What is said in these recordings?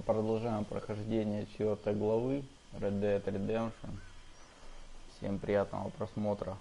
Продолжаем прохождение 4 главы Red Dead Redemption. Всем приятного просмотра.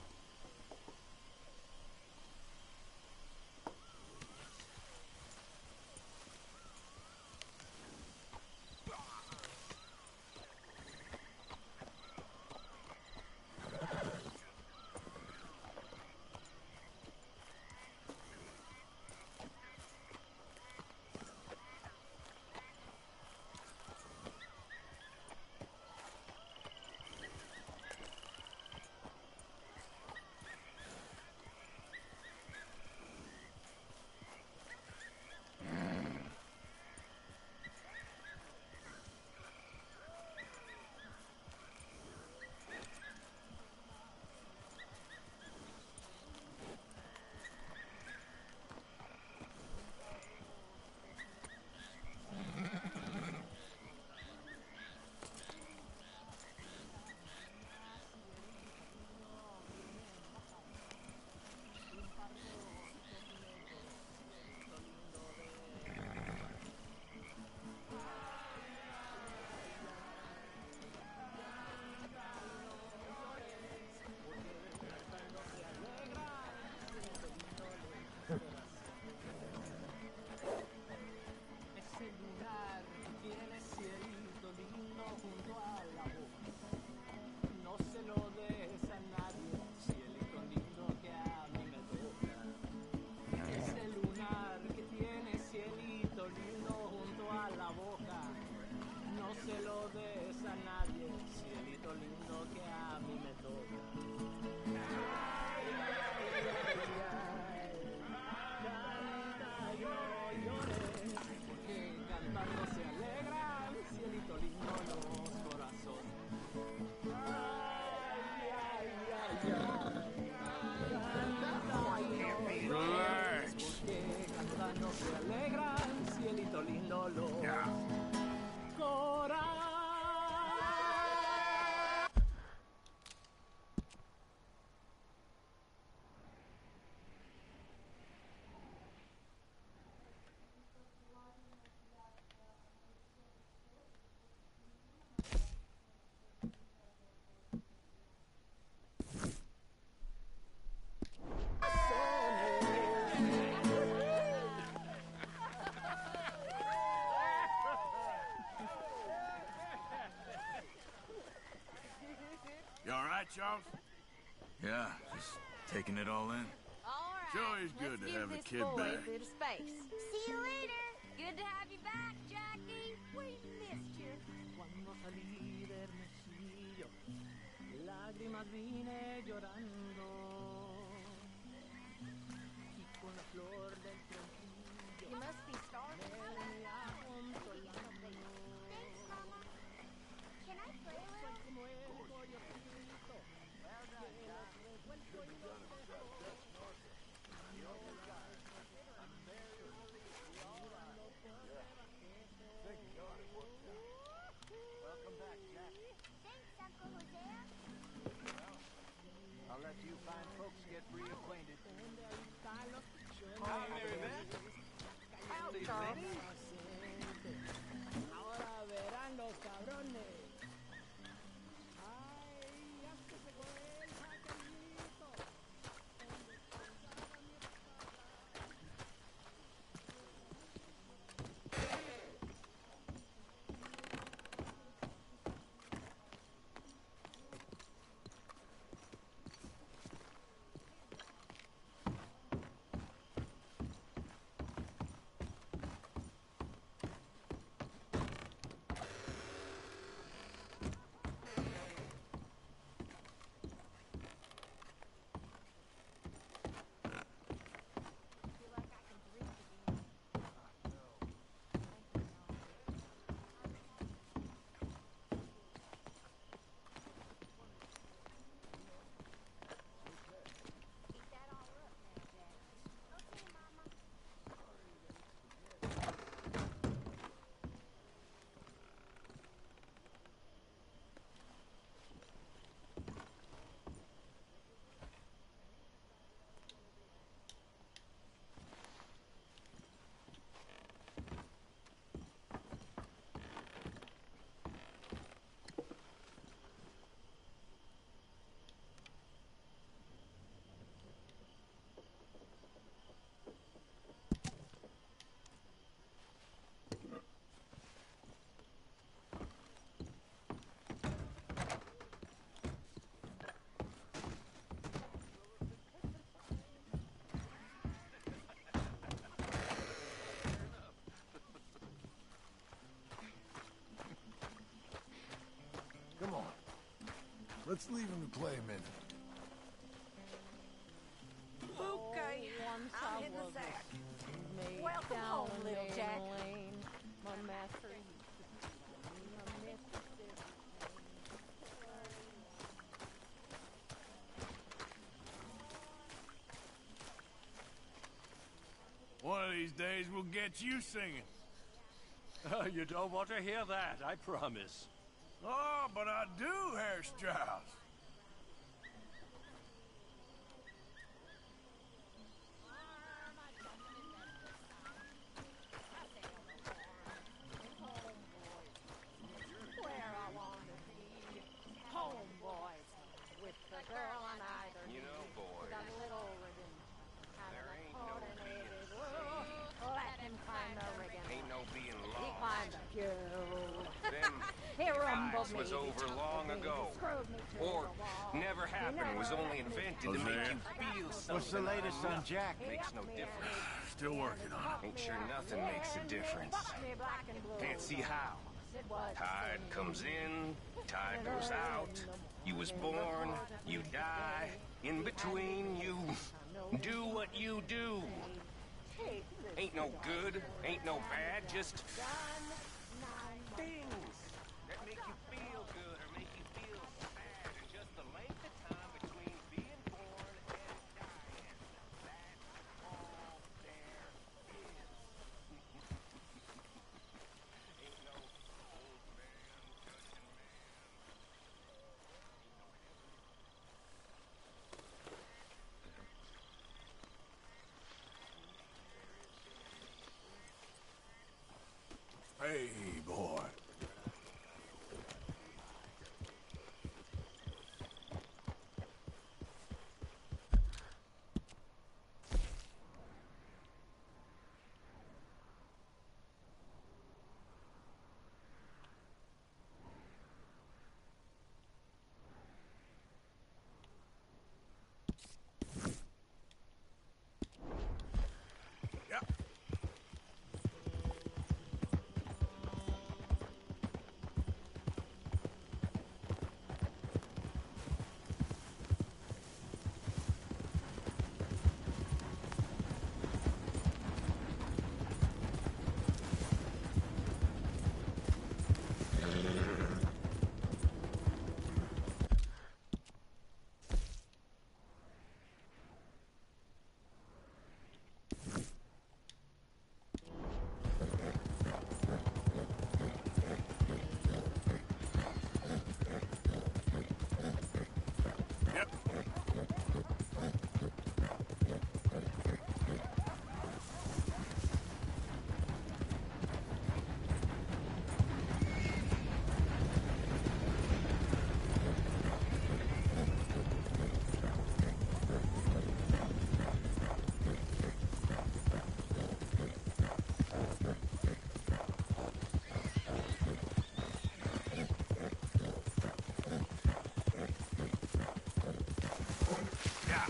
You all right, Charles? Yeah, just taking it all in. All right. Sure is good to have the kid back. Space. See you later. Good to have you back, Jackie. We missed you. Cuando salí de Hermosillo, lágrimas vine llorando. Y con la flor del tronquillo, You must be starving. me venía junto al Thanks, Mama. Can I play a little? como el pollo frito. Thanks, Uncle Hosea. I'll let you fine folks get reacquainted. Howdy, Benny. Ahora verán los cabrones. Ay, ya que se fue el jaquelito. Let's leave him to play a minute. Okay, I'm in the sack. Welcome home, little Jack. My master used to be my Mississippi. One of these days we'll get you singing. You don't want to hear that, I promise. Oh, but I do, Herr Strauss. Where I want to be. Homeboys. With the girl on either knee. boys, Got a little ribbon. there ain't no Coordinated. Let him climb the rigging. ain't no being He lost. climbed the pew. Them He rumbled guys me. was over long ago. Screwed me to Or the wall. never happened, was only invented to make you feel something. What's the latest on Jack? Makes no difference. Still working on it. Ain't sure nothing makes a difference. Me black and blue. Can't see how. Said what? Tide comes in, tide goes out. You was born, you die. In between, you do what you do. Ain't no good, ain't no bad, just things that make you feel good or make you feel bad. And just the length of time between being born and dying. That's all there is. Ain't no old man judging man. Hey, boy. Yeah. Yep. Yeah.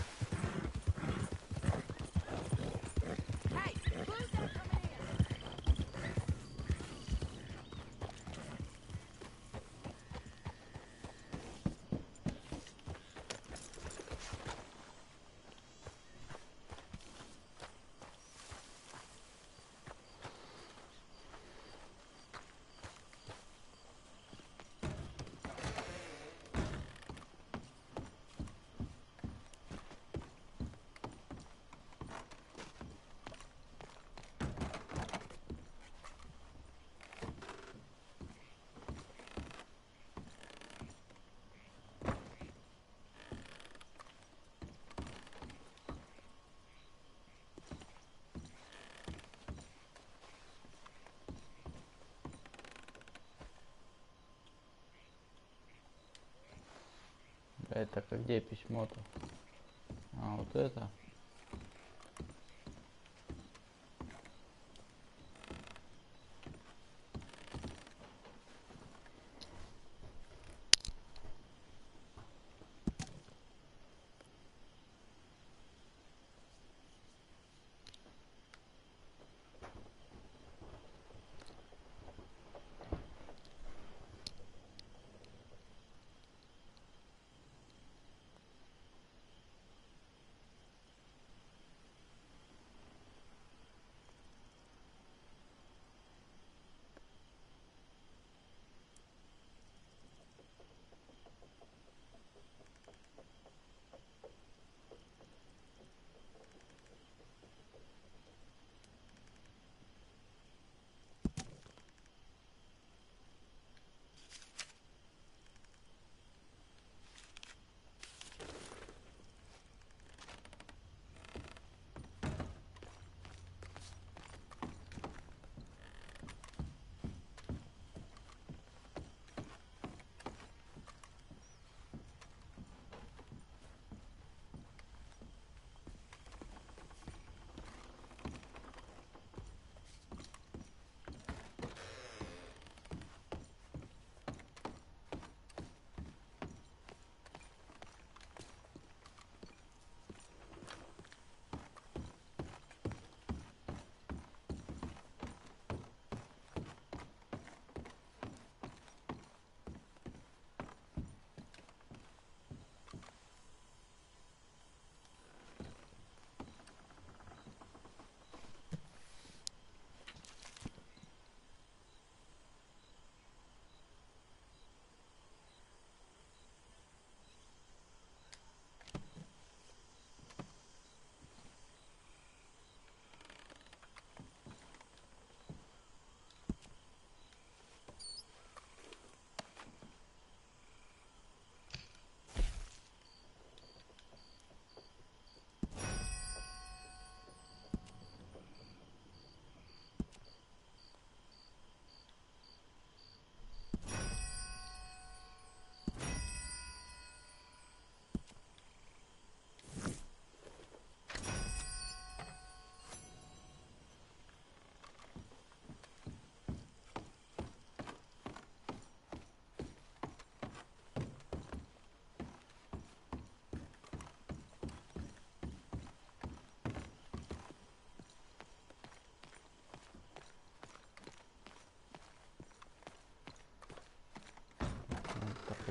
Hey, who's that coming in? Это где письмо-то? А, вот это.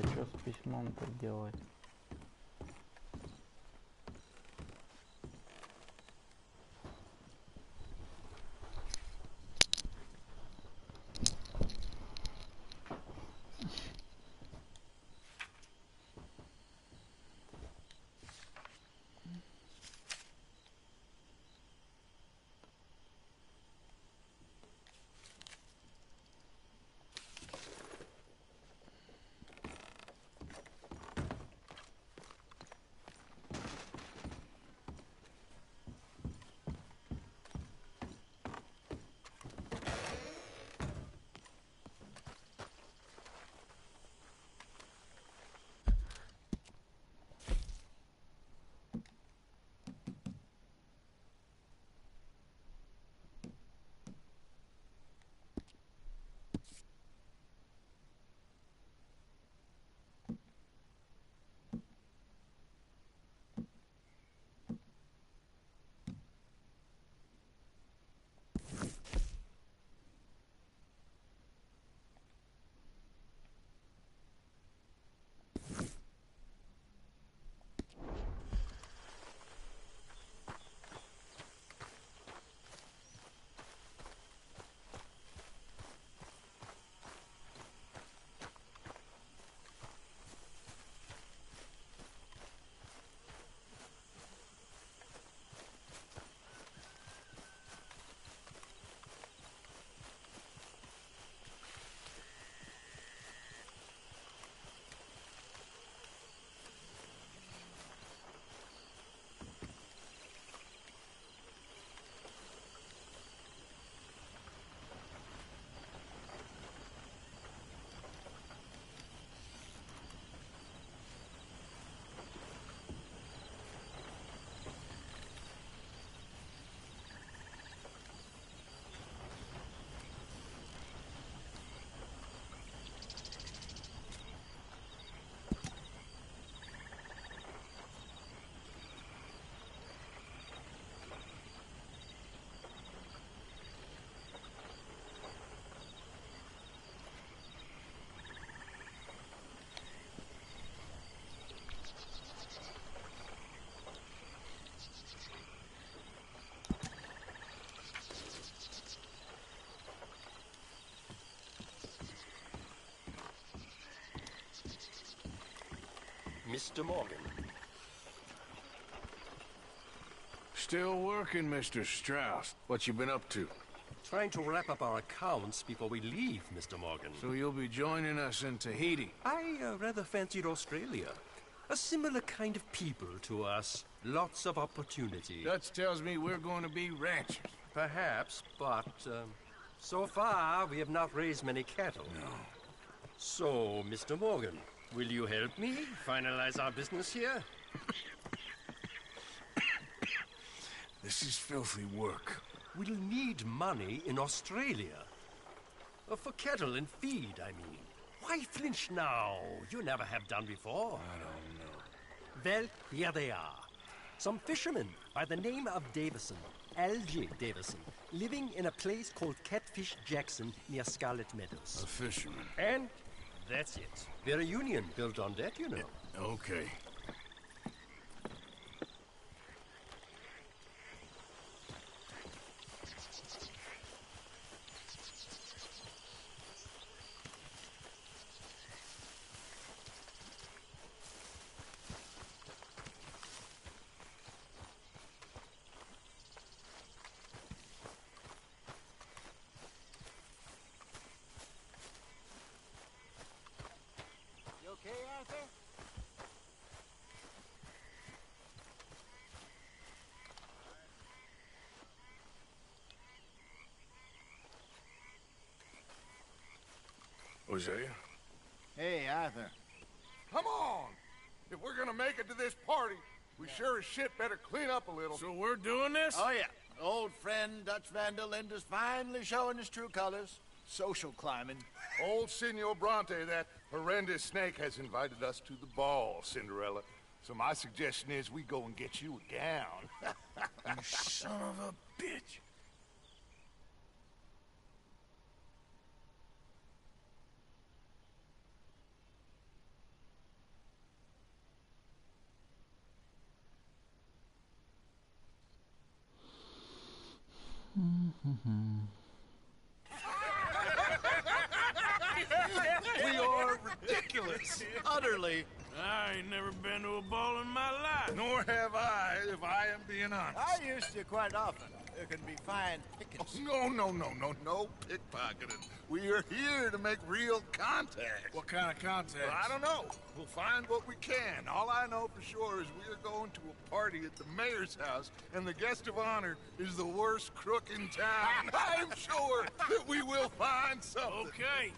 а что с письмом-то делать? Mr. Morgan. Still working, Mr. Strauss. What you been up to? Trying to wrap up our accounts before we leave, Mr. Morgan. So you'll be joining us in Tahiti? I rather fancied Australia. A similar kind of people to us. Lots of opportunity. Dutch tells me we're going to be ranchers. Perhaps, but so far we have not raised many cattle. No. So, Mr. Morgan, will you help me finalize our business here? This is filthy work. We'll need money in Australia. For cattle and feed, I mean. Why flinch now? You never have done before. I don't know. Well, here they are. Some fishermen by the name of Davison, L.J. Davison, living in a place called Catfish Jackson near Scarlet Meadows. A fisherman. And that's it. We're a union built on that, you know. Okay. You okay, Arthur? Hosea? Hey, Arthur. Come on! If we're gonna make it to this party, we sure as shit better clean up a little. So we're doing this? Oh, yeah. Old friend Dutch Van der Linde's finally showing his true colors. Social climbing. Old Senor Bronte, that horrendous snake, has invited us to the ball, Cinderella. So my suggestion is we go and get you a gown. You son of a bitch. We are ridiculous. Utterly. I ain't never been to a ball in my life. Nor have I, if I am being honest. I used to quite often. There can be fine pickings. No pickpocketing. We are here to make real contact. What kind of contact? Well, I don't know. We'll find what we can. All I know for sure is we are going to a party at the mayor's house, and the guest of honor is the worst crook in town. I'm sure that we will find something. Okay.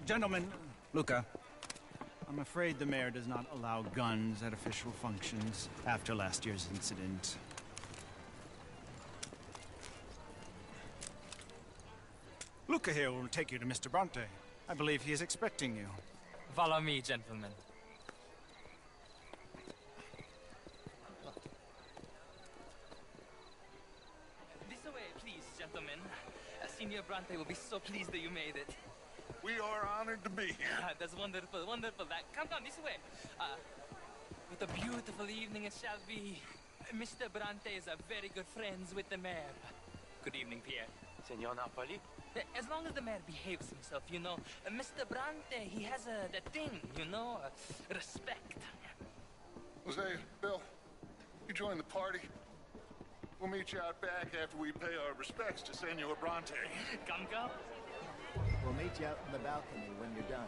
Gentlemen, Luca, I'm afraid the mayor does not allow guns at official functions after last year's incident. Luca here will take you to Mr. Bronte. I believe he is expecting you. Follow me, gentlemen. This way, please, gentlemen. Senior Bronte will be so pleased that you made it. We are honored to be here. That's wonderful, wonderful. Come this way. What a beautiful evening it shall be. Mr. Bronte is a very good friends with the mayor. Good evening, Pierre. Senor Napoli? As long as the mayor behaves himself, you know. Mr. Bronte, he has that thing, you know, respect. Jose, Bill, you join the party. We'll meet you out back after we pay our respects to Senor Bronte. Come. We'll meet you out in the balcony when you're done.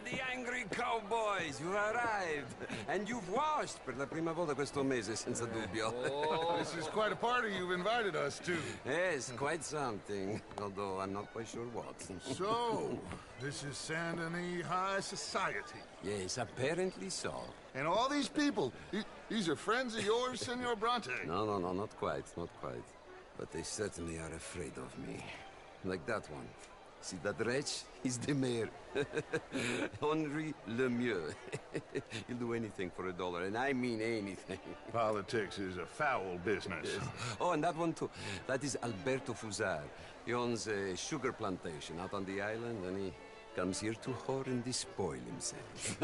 The angry cowboys, you arrived. And you've washed per la prima volta questo mese, senza dubbio. This is quite a party you've invited us to. Yes, quite something. Although I'm not quite sure what. So, this is Saint Denis High Society. Yes, apparently so. And all these people, these are friends of yours, Senor Bronte? No, not quite. But they certainly are afraid of me. Like that one. See that wretch? He's the mayor. Henri Lemieux. He'll do anything for $1, and I mean anything. Politics is a foul business. Yes. Oh, and that one too. That is Alberto Fusar. He owns a sugar plantation out on the island, and he comes here to whore and despoil himself.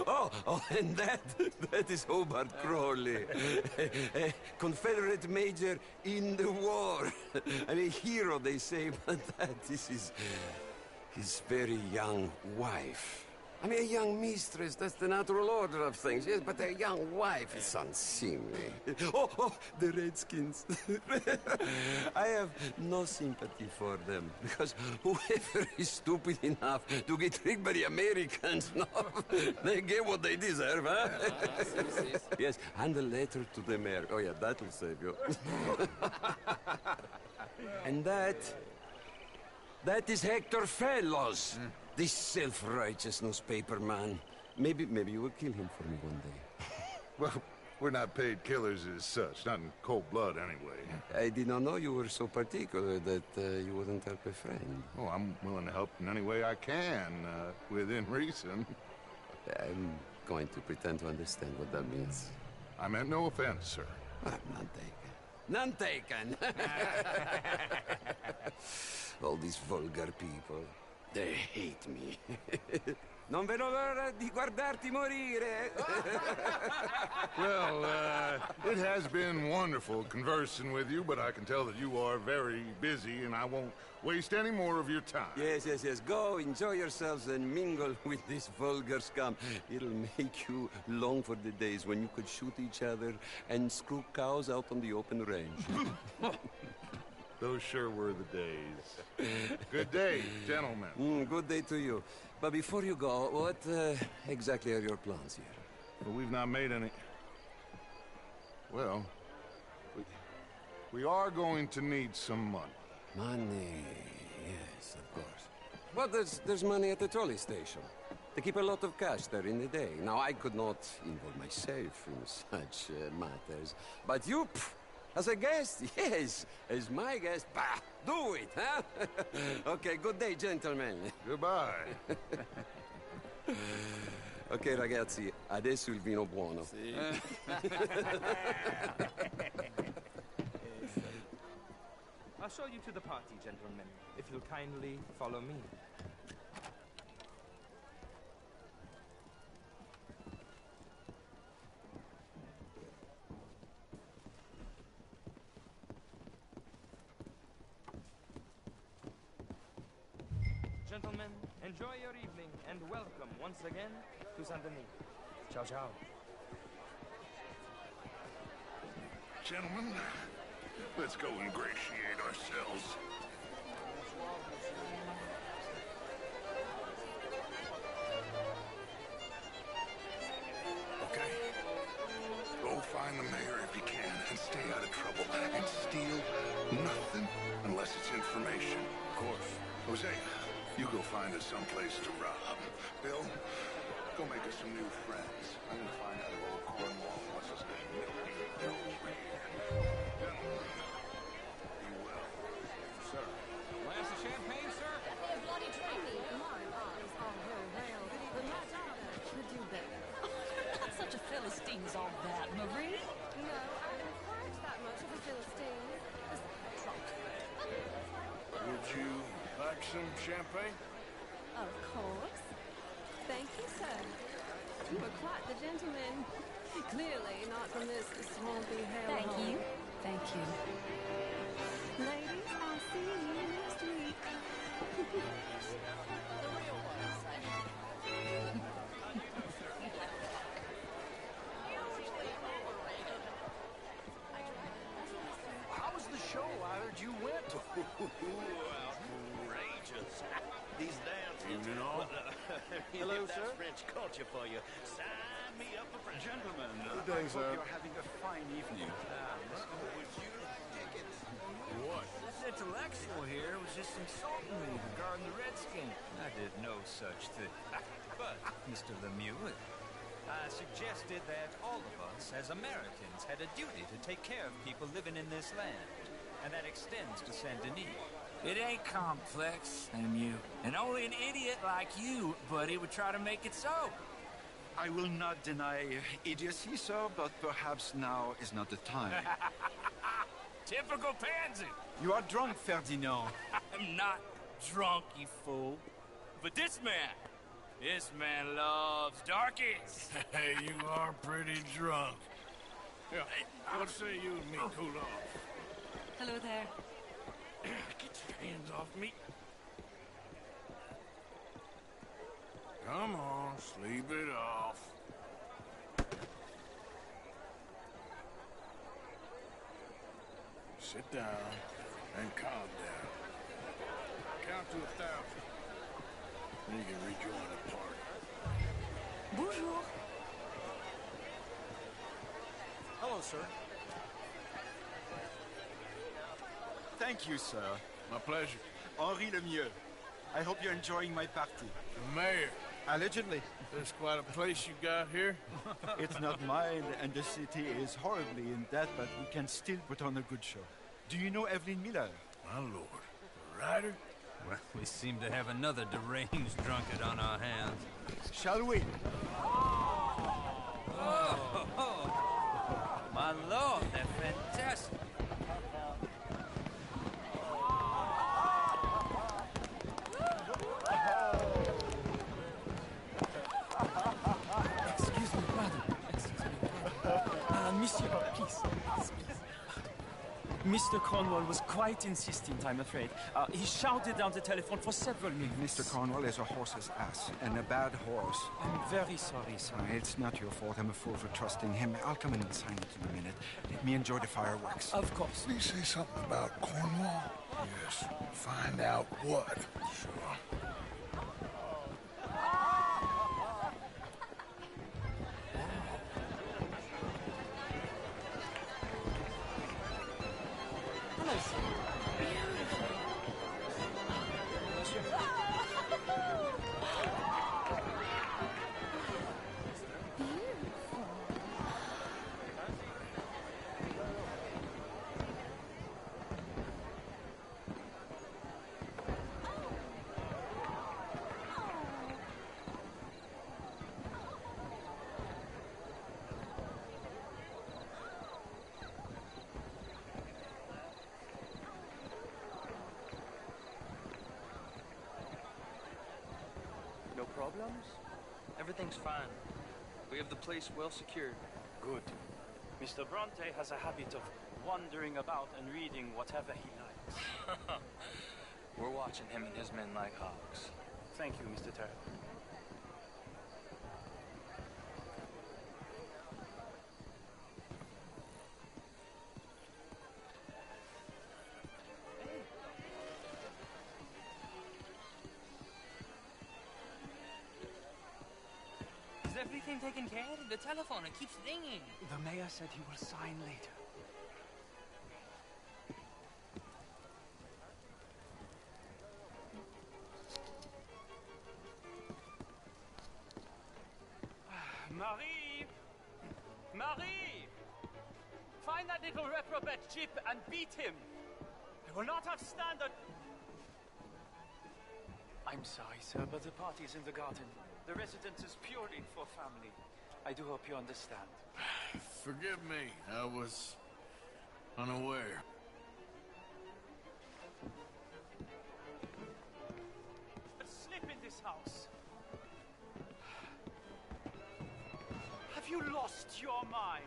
Oh, and that is Hobart Crawley, a Confederate major in the war. I mean, hero, they say, but that is his very young wife. I mean, a young mistress, that's the natural order of things, yes, but a young wife is unseemly. Oh, the Redskins. I have no sympathy for them, because whoever is stupid enough to get tricked by the Americans, no, they get what they deserve, huh? Yes, and a letter to the mayor. Oh, yeah, that'll save you. And that is Hector Fellows. This self-righteous newspaper man. Maybe you will kill him for me one day. Well, we're not paid killers as such, not in cold blood anyway. I did not know you were so particular that you wouldn't help a friend. Oh, I'm willing to help in any way I can, within reason. I'm going to pretend to understand what that means. I meant no offense, sir. None taken. All these vulgar people. They hate me. Non vedo l'ora di guardarti morire. Well, it has been wonderful conversing with you, but I can tell that you are very busy, and I won't waste any more of your time. Yes. Go, enjoy yourselves, and mingle with this vulgar scum. It'll make you long for the days when you could shoot each other and screw cows out on the open range. Those sure were the days. Good day, gentlemen. Good day to you. But before you go, what exactly are your plans here? Well, we've not made any... Well, we are going to need some money. Money, yes, of course. But there's money at the trolley station. They keep a lot of cash there in the day. Now, I could not involve myself in such matters. But you, as a guest, yes, as my guest, bah, do it, huh? Okay, good day, gentlemen. Goodbye. Ok, ragazzi, adesso il vino buono. Sì. I'll show you to the party, gentlemen, if you'll kindly follow me. Gentlemen, enjoy your evening and welcome once again to Saint Denis. Ciao, ciao. Gentlemen, let's go ingratiate ourselves. Okay? Go find the mayor if you can and stay out of trouble. And steal nothing unless it's information. Of course. Jose, you go find us someplace to rob. Bill, go make us some new friends. I'm gonna find out if old Cornwall wants us to milk over here. Gentlemen, be well. Sir. Glass of champagne, sir? Let me a bloody drink. My eyes are very well, but my daughter could do better. Not such a Philistine as all that, Marie. No, I am quite that much of a Philistine. Just drunk. Would you like some champagne? Of course. Thank you, sir. You are quite the gentleman. Clearly not from this swampy hellhole. Thank you. Thank you. Ladies, I'll see you next week. How was the show? I heard you went. Outrageous. These dances. Evening all. Hello, sir. French culture for you. Sign me up for French. Gentlemen, Good day, day, sir. You're having a fine evening. Would you dig it? What? This intellectual here was just insulting me regarding the Redskin. I did no such thing. But, Mr. Lemieux, I suggested that all of us, as Americans, had a duty to take care of people living in this land. And that extends to Saint Denis. It ain't complex, Lemieux. And only an idiot like you, buddy, would try to make it so. I will not deny idiocy, sir, but perhaps now is not the time. Typical pansy. You are drunk, Ferdinand. I'm not drunk, you fool. But this man loves darkies. Hey, you are pretty drunk. Yeah, what say you and me cool off? Hello there. Get your hands off me. Come on, sleep it off. Sit down and calm down. Count to 1,000. Then you can rejoin the party. Bonjour. Hello, sir. Thank you, sir. My pleasure. Henri Lemieux. I hope you're enjoying my party. The mayor. Allegedly. There's quite a place you got here. It's not mine, and the city is horribly in debt, but we can still put on a good show. Do you know Evelyn Miller? My lord. A writer? Well, we seem to have another deranged drunkard on our hands. Shall we? Oh, my lord, they're fantastic. Excuse me, brother. Excuse me. Monsieur, please. Mr. Cornwall was quite insistent, I'm afraid. He shouted down the telephone for several minutes. Mr. Cornwall is a horse's ass, and a bad horse. I'm very sorry, sir. It's not your fault. I'm a fool for trusting him. I'll come in and sign it in a minute. Let me enjoy the fireworks. Of course. Did he say something about Cornwall? Yes. Find out what. Sure. Hello, sir. comes, everything's fine. We have the place well secured. Good. Mr. Bronte has a habit of wandering about and reading whatever he likes. We're watching him and his men like hawks. Thank you, Mr. Turner. Is everything taken care of? The telephone, it keeps ringing. The mayor said he will sign later. Marie! Marie! Find that little reprobate Chip and beat him. I will not have standard... I'm sorry, sir, but the party's in the garden. The residence is purely for family. I do hope you understand. Forgive me, I was unaware. But slip in this house. Have you lost your mind?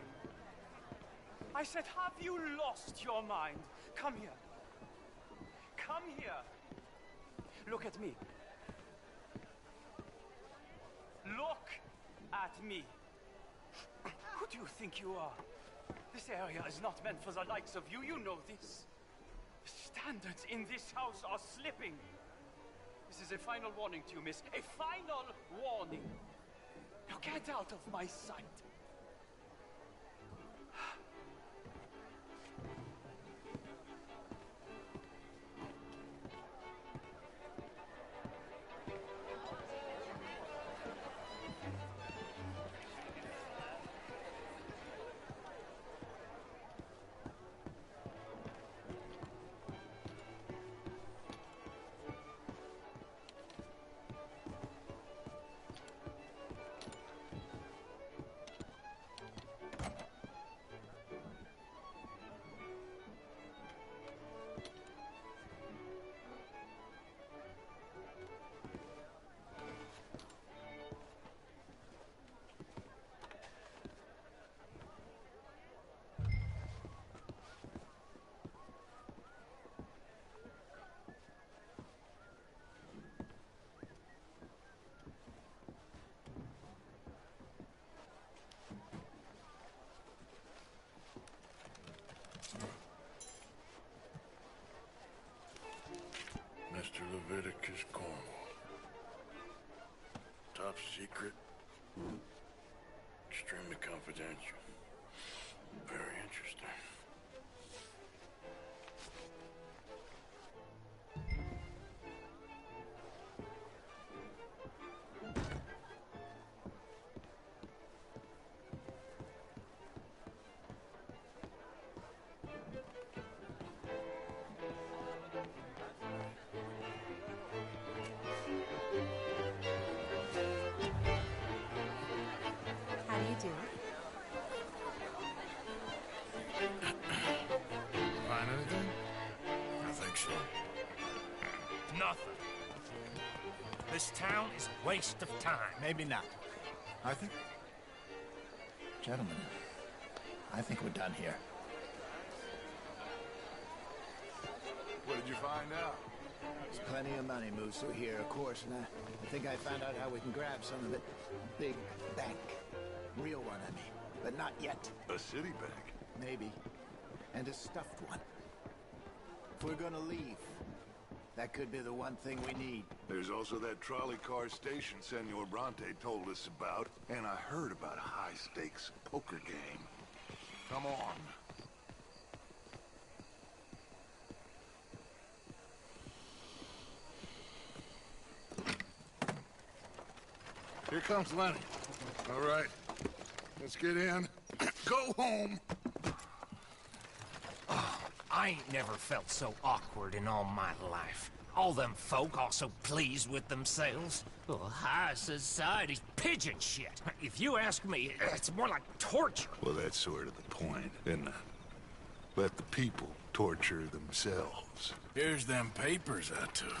I said, have you lost your mind? Come here. Come here. Look at me. Look at me. Who do you think you are? This area is not meant for the likes of you. You know this. The standards in this house are slipping. This is a final warning to you, miss. A final warning. Now get out of my sight. Mr. Leviticus Cornwall. Top secret. Extremely confidential. Very interesting. How do you do? Find anything? I think so. Nothing. This town is a waste of time. Maybe not. Arthur? Gentlemen, I think we're done here. What did you find out? There's plenty of money moves through here, of course, and I think I found out how we can grab some of it. Big bank. Real one, I mean. But not yet. A city bank? Maybe. And a stuffed one. If we're gonna leave, that could be the one thing we need. There's also that trolley car station Senor Bronte told us about, and I heard about a high-stakes poker game. Come on. Here comes Lenny. All right, let's get in. Go home. Oh, I ain't never felt so awkward in all my life. All them folk all so pleased with themselves. Oh, high society's pigeon shit. If you ask me, it's more like torture. Well, that's sort of the point, isn't it? Let the people torture themselves. Here's them papers I took.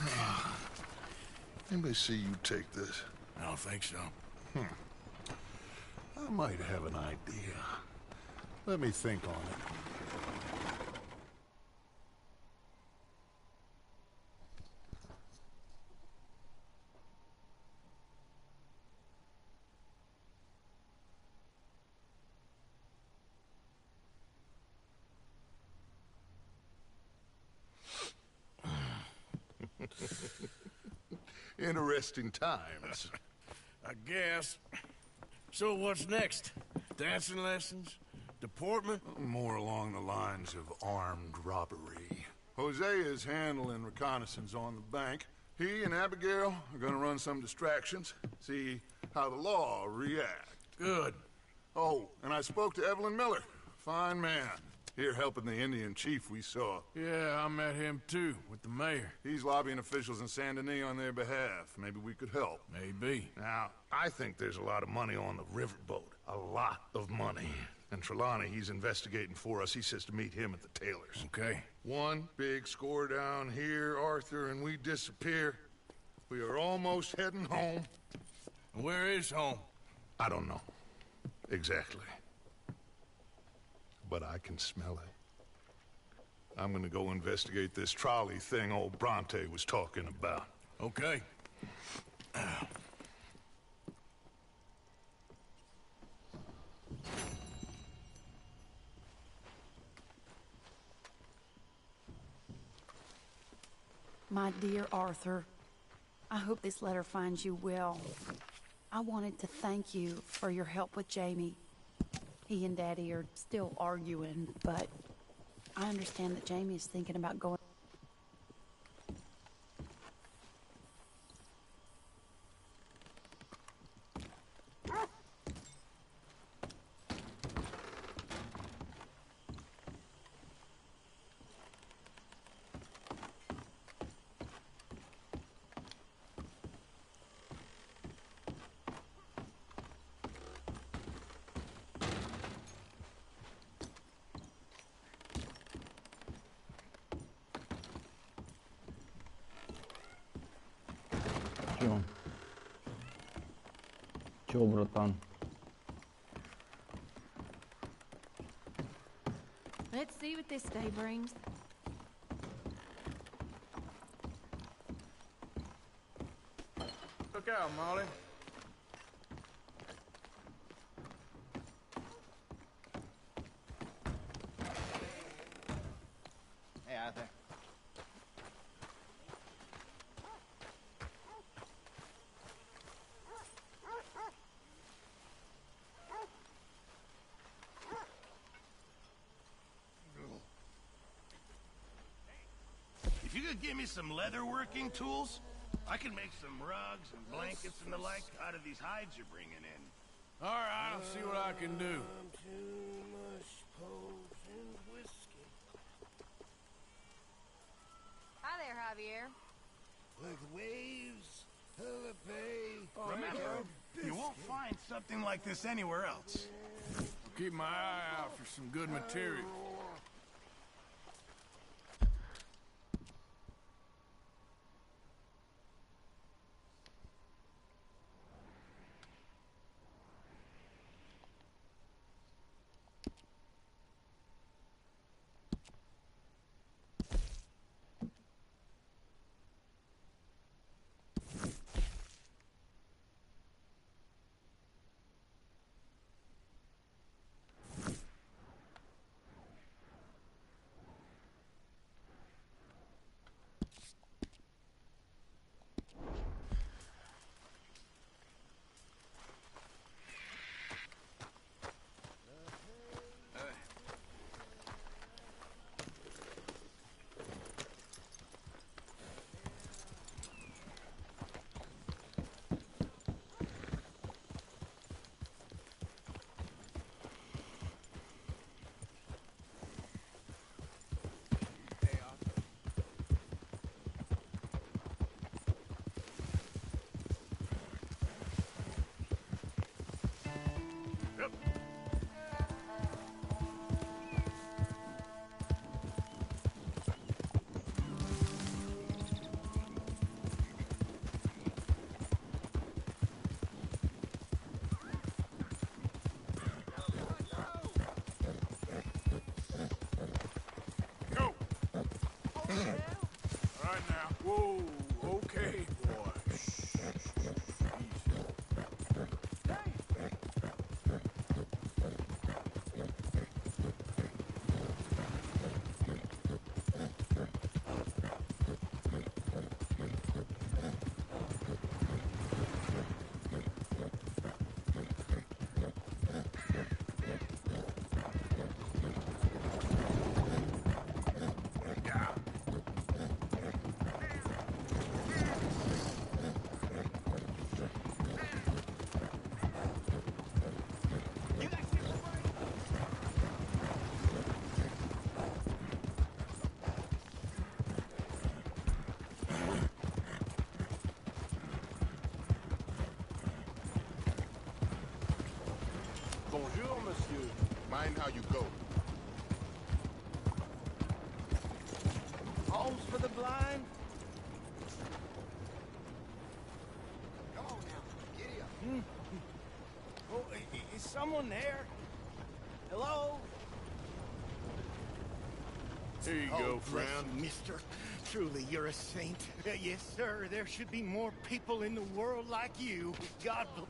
Anybody see you take this? I don't think so. I might have an idea. Let me think on it. Interesting times. I guess. So what's next? Dancing lessons? Deportment? More along the lines of armed robbery. Hosea is handling reconnaissance on the bank. He and Abigail are gonna run some distractions, see how the law react. Good. Oh, and I spoke to Evelyn Miller. Fine man. Here helping the Indian chief we saw. Yeah, I met him too, with the mayor. He's lobbying officials in Saint Denis on their behalf. Maybe we could help. Maybe. Now, I think there's a lot of money on the riverboat. A lot of money. And Trelawney, he's investigating for us. He says to meet him at the Taylor's. Okay. One big score down here, Arthur, and we disappear. We are almost heading home. Where is home? I don't know. Exactly. But I can smell it. I'm gonna go investigate this trolley thing old Bronte was talking about. Okay. My dear Arthur, I hope this letter finds you well. I wanted to thank you for your help with Jamie. He and Daddy are still arguing, but I understand that Jamie is thinking about going. Чё, братан? Let's see what this day brings. Look out, Molly. Hey, Arthur. If you could give me some leather working tools, I can make some rugs and blankets and the like out of these hides you're bringing in. All right, I'll see what I can do. Hi there, Javier. Like waves, hella pay. Remember, you won't find something like this anywhere else. I'll keep my eye out for some good material. All right now. Whoa, okay, boy. Shh. Bonjour, monsieur. Mind how you go. Homes for the blind? Come on now, giddy up. Oh, is someone there? Hello? Here you go, friend. Mister. Truly, you're a saint. Yes, sir. There should be more people in the world like you. God bless.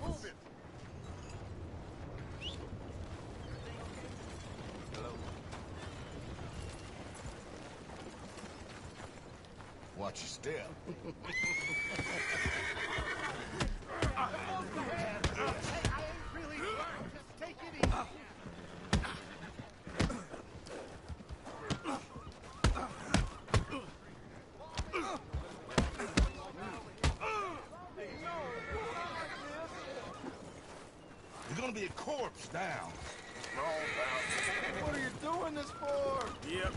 Move it. Hello. Watch your step. There's gonna be a corpse down. What are you doing this for? Yep.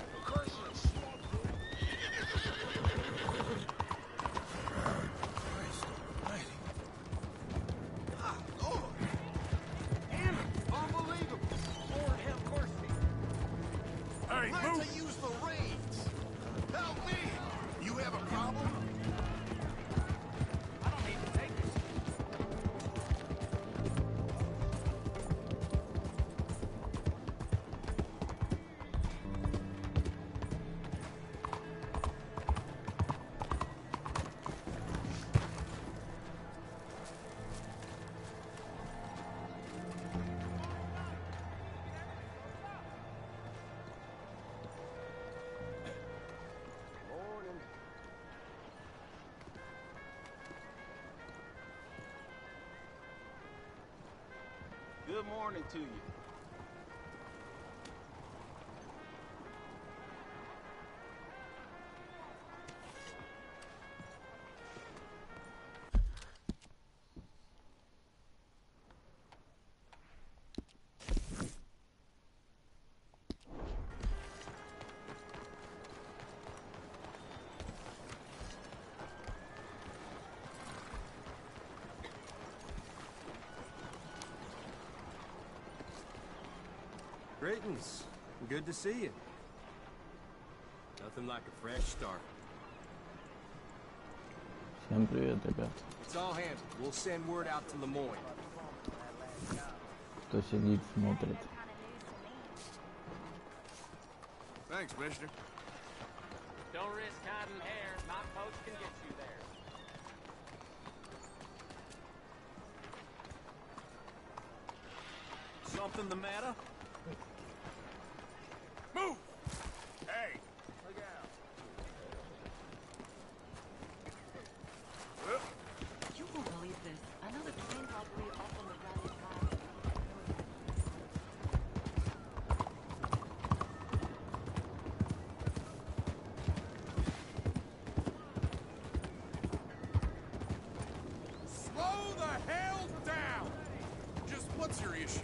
Unbelievable. Lord have mercy. Hey, Learn move. to use the reins. Help me. You have a problem? I don't need to take this. Good morning to you. Greetings. Good to see you. Nothing like a fresh start. Всем привет, ребят. It's all handled. We'll send word out to Lemoyne. Кто сидит, смотрит. Thanks, mister. Don't risk hiding hair. My folks can get you there. Something the matter? Move! Hey! Look out. You won't believe this. Another train robbery off on the Valley Path. Slow the hell down! Just what's your issue?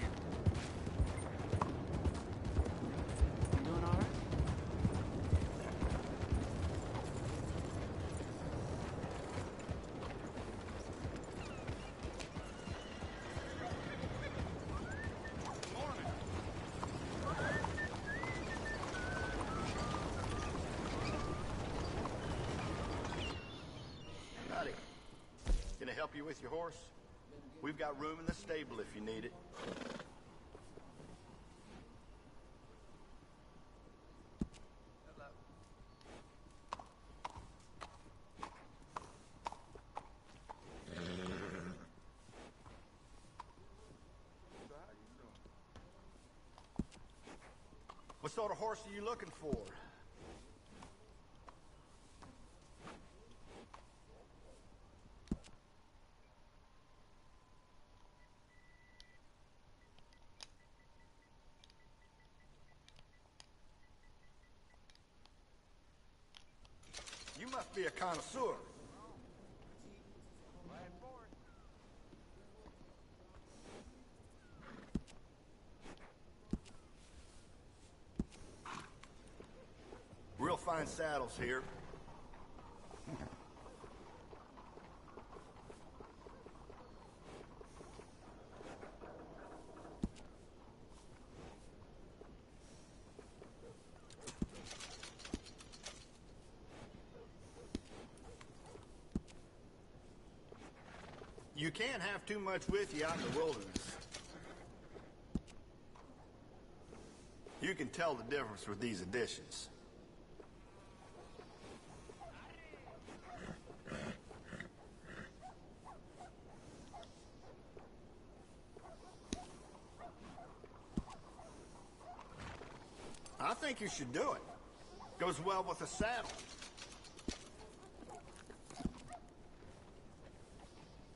Doing all right? Howdy. Can I help you with your horse? We've got room in the stable if you need it. What sort of horse are you looking for? You must be a connoisseur. Real fine saddles here. You can't have too much with you out in the wilderness. You can tell the difference with these additions. I think you should do it. Goes well with the saddle.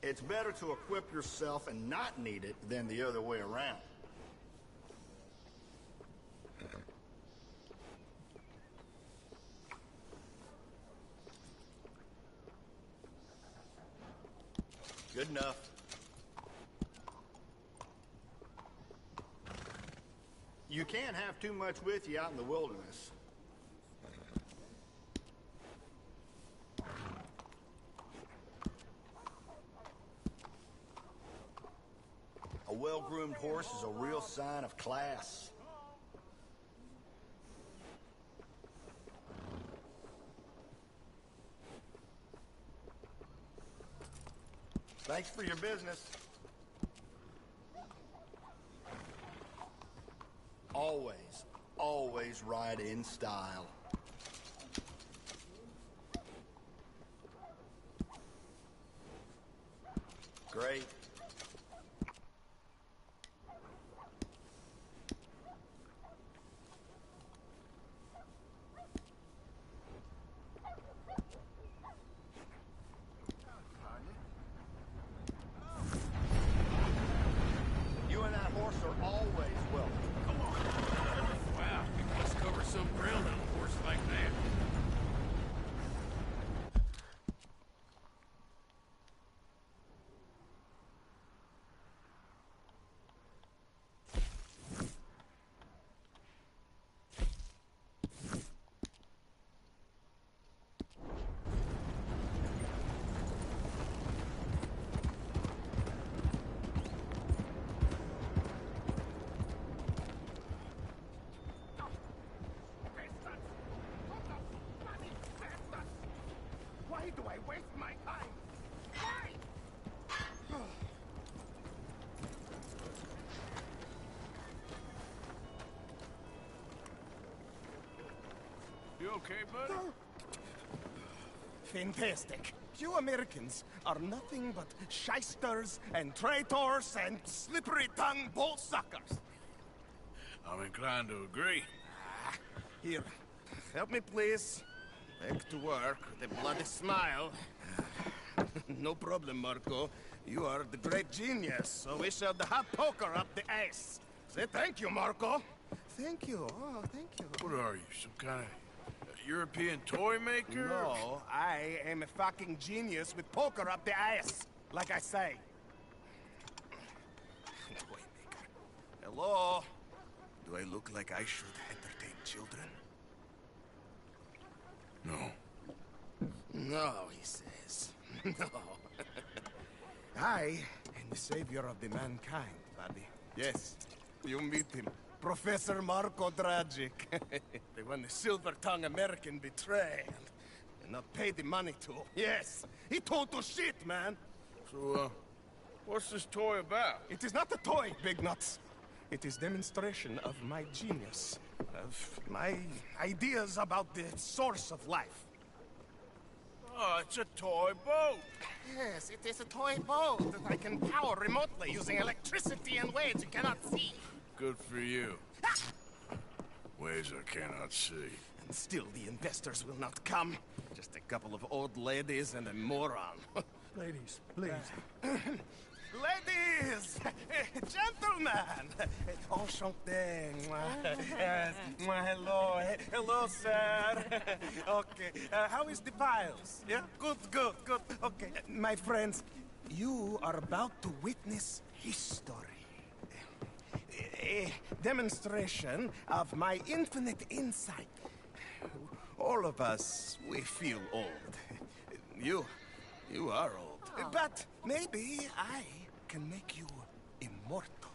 It's better to equip yourself and not need it than the other way around. Good enough. You can't have too much with you out in the wilderness. A well-groomed horse is a real sign of class. Thanks for your business. Always, always ride in style. Great. You and that horse are always welcome. Wow, you must cover some ground on a horse like that. Why do I waste my time? Why? You okay, buddy? Fantastic. You Americans are nothing but shysters and traitors and slippery-tongued bull suckers. I'm inclined to agree. Here, help me please. Back to work with a bloody smile. No problem, Marco. You are the great genius, so we shall have poker up the ass. Say thank you, Marco. Thank you. Oh, thank you. What are you, some kind of European toy maker? No, I am a fucking genius with poker up the ass, like I say. Toy maker. Hello? Do I look like I should entertain children? No. No, he says. No. I am the savior of the mankind, buddy. Yes, you meet him. Professor Marco Dragic. The one the silver-tongued American betrayed and not paid the money to. Yes, he total shit, man. So, what's this toy about? It is not a toy, Big Nuts. It is demonstration of my genius, of my ideas about the source of life. Oh, it's a toy boat. Yes, it is a toy boat that I can power remotely using electricity in ways you cannot see. Good for you. Ways eyes I cannot see. And still the investors will not come. Just a couple of old ladies and a moron. Ladies, please. Ladies! Gentlemen! Enchanté. Hello. Hello, sir. Okay. How is the piles? Yeah? Good. Okay. My friends, you are about to witness history. A demonstration of my infinite insight. All of us, we feel old. You are old. But maybe I can make you immortal.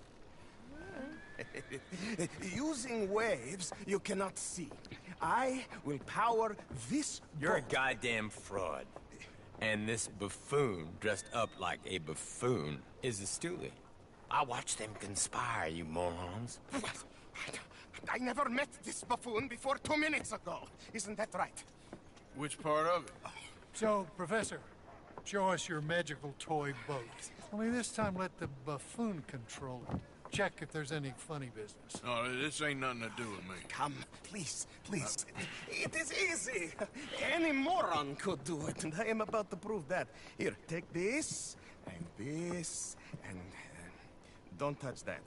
Using waves you cannot see, I will power this You're a boat. goddamn fraud. And this buffoon, dressed up like a buffoon, is a stoolie. I watched them conspire, you morons. I never met this buffoon before 2 minutes ago. Isn't that right? Which part of it? So, Professor, show us your magical toy boat. Only this time let the buffoon control it. Check if there's any funny business. No, this ain't nothing to do with me. Come, please. It is easy. Any moron could do it, and I am about to prove that. Here, take this, and don't touch that.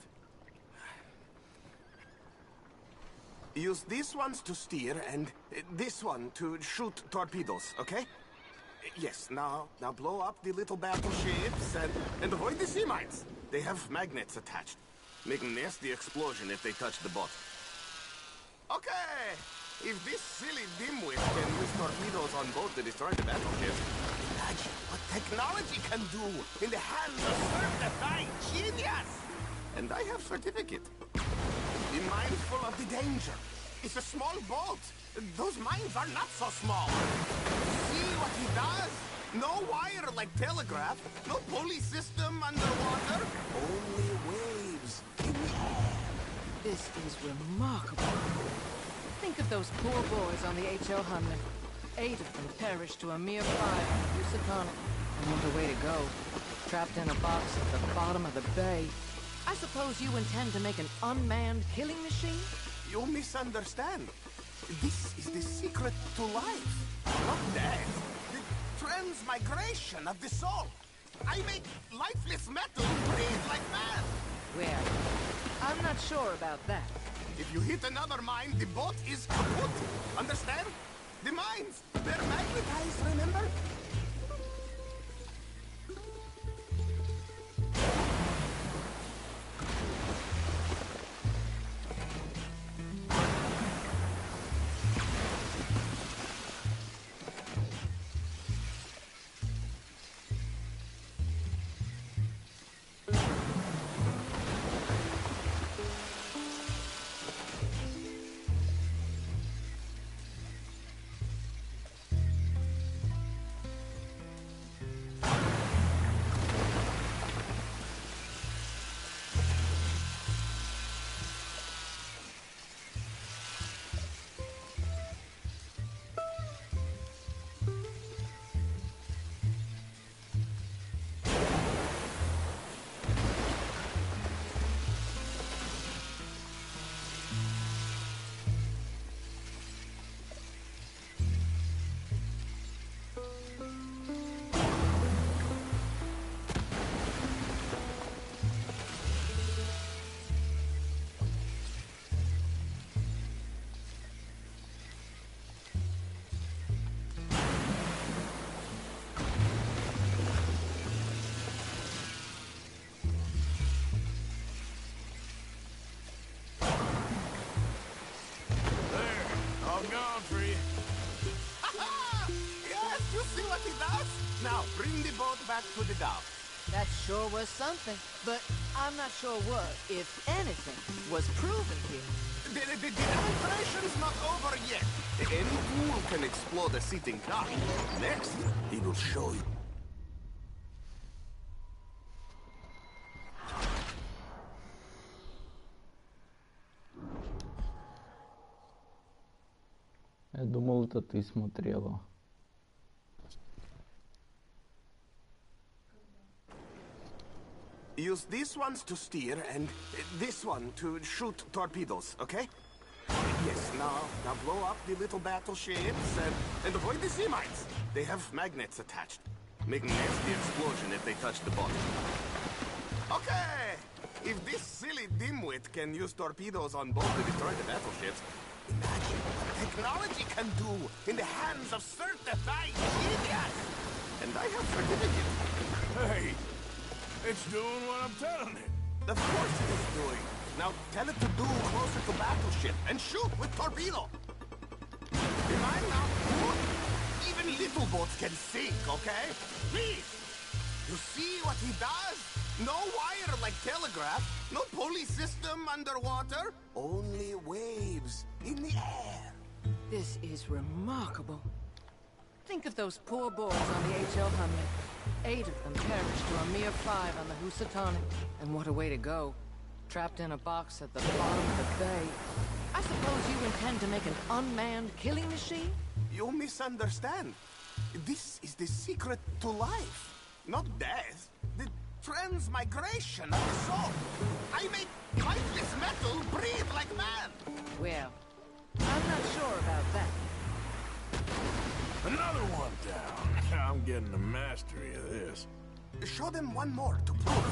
Use these ones to steer, and this one to shoot torpedoes, okay? Yes, now blow up the little battleships, and avoid the sea mines. They have magnets attached. Make a nasty explosion if they touch the boat. Okay! If this silly dimwit can use torpedoes on boat to destroy the battleships, imagine what technology can do in the hands of certified genius! And I have certificate. Be mindful of the danger. It's a small boat. Those mines are not so small. See what he does? No wire like telegraph. No pulley system underwater. Only waves in the air. This is remarkable. Think of those poor boys on the H.L. Hunley. 8 of them perished to a mere 5 in Housatonic. And what a way to go. Trapped in a box at the bottom of the bay. I suppose you intend to make an unmanned killing machine? You misunderstand. This is the secret to life. Not death. The transmigration of the soul. I make lifeless metal breathe like man. Well, I'm not sure about that. If you hit another mine, the boat is kaput. Understand? The mines, they're magnetized, remember? Now, bring the boat back to the dock. That sure was something, but I'm not sure what, if anything, was proven here. The demonstration's not over yet. Any fool can explode a sitting car. Next, he will show you. Я думал, это ты смотрела. Use these ones to steer and this one to shoot torpedoes, okay? Yes, now blow up the little battleships and avoid the sea mines. They have magnets attached. Make a nasty explosion if they touch the bottom. Okay! If this silly dimwit can use torpedoes on board to destroy the battleships, imagine what technology can do in the hands of certified genius! And I have certificate. Hey, it's doing what I'm telling it. Of course it is doing. Now tell it to do closer to battleship and shoot with torpedo. Remind now, even little boats can sink, okay? Please! You see what he does? No wire like telegraph, no pulley system underwater, only waves in the air. This is remarkable. Think of those poor boys on the H.L. Hunley. 8 of them perished to a mere 5 on the Housatonic. And what a way to go. Trapped in a box at the bottom of the bay. I suppose you intend to make an unmanned killing machine? You misunderstand. This is the secret to life, not death. The transmigration of the soul. I make lifeless metal breathe like man. Well, I'm not sure about that. Another one down. I'm getting the mastery of this. Show them one more to prove.